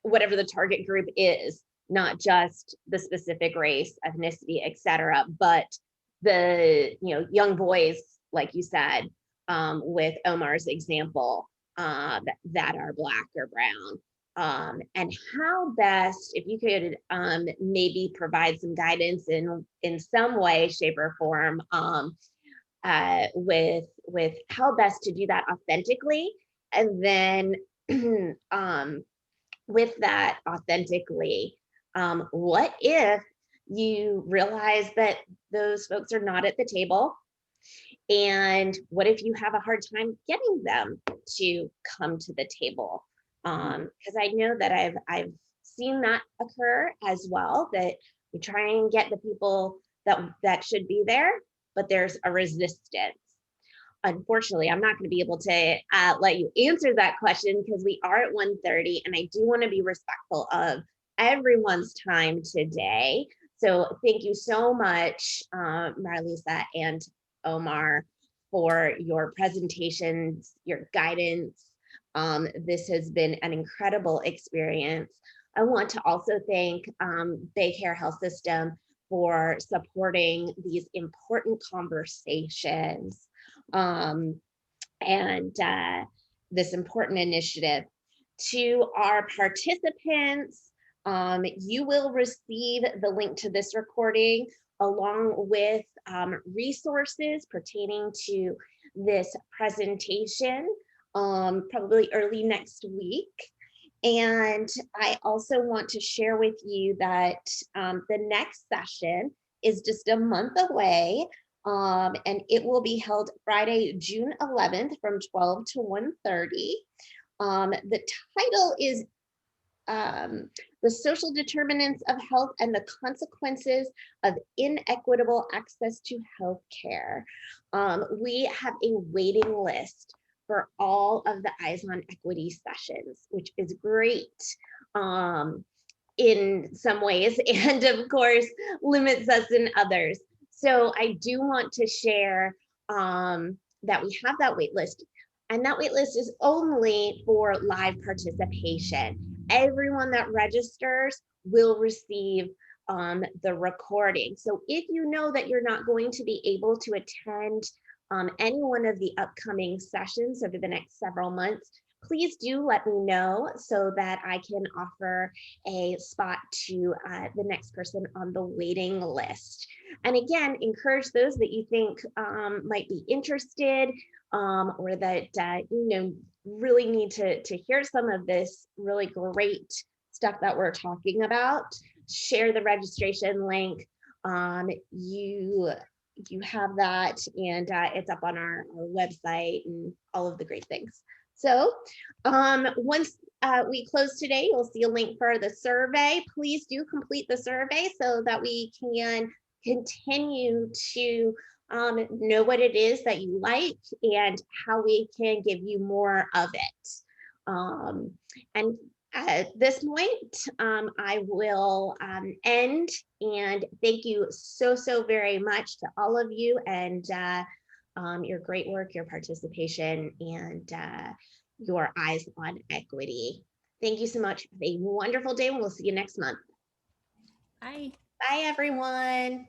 whatever the target group is, not just the specific race, ethnicity, etc., but the young boys, like you said, with Omar's example, that are Black or brown, and how best, if you could maybe provide some guidance in some way, shape, or form, with how best to do that authentically, and then with that authentically, what if you realize that those folks are not at the table? And what if you have a hard time getting them to come to the table? Because I know that I've seen that occur as well, that you try and get the people that should be there, but there's a resistance. Unfortunately, I'm not going to be able to let you answer that question because we are at 1:30, and I do want to be respectful of everyone's time today. So thank you so much, Marlysa and Omar, for your presentations, your guidance. This has been an incredible experience. I want to also thank Baycare Health System for supporting these important conversations. And this important initiative. To our participants, you will receive the link to this recording along with resources pertaining to this presentation, probably early next week. And I also want to share with you that the next session is just a month away. And it will be held Friday, June 11th from 12 to 1:30. The title is The Social Determinants of Health and the Consequences of Inequitable Access to Health Care. We have a waiting list for all of the Eyes on Equity sessions, which is great in some ways, and of course, limits us in others. So I do want to share that we have that wait list, and that wait list is only for live participation. Everyone that registers will receive the recording. So if you know that you're not going to be able to attend any one of the upcoming sessions over the next several months, please do let me know so that I can offer a spot to the next person on the waiting list. And again, encourage those that you think might be interested or that really need to hear some of this really great stuff that we're talking about. Share the registration link. You have that, and it's up on our website and all of the great things. So once we close today, you'll see a link for the survey. Please do complete the survey so that we can continue to know what it is that you like and how we can give you more of it. And at this point, I will end, and thank you so very much to all of you, and your great work, your participation, and your Eyes on Equity. Thank you so much. Have a wonderful day, and we'll see you next month. Bye. Bye, everyone.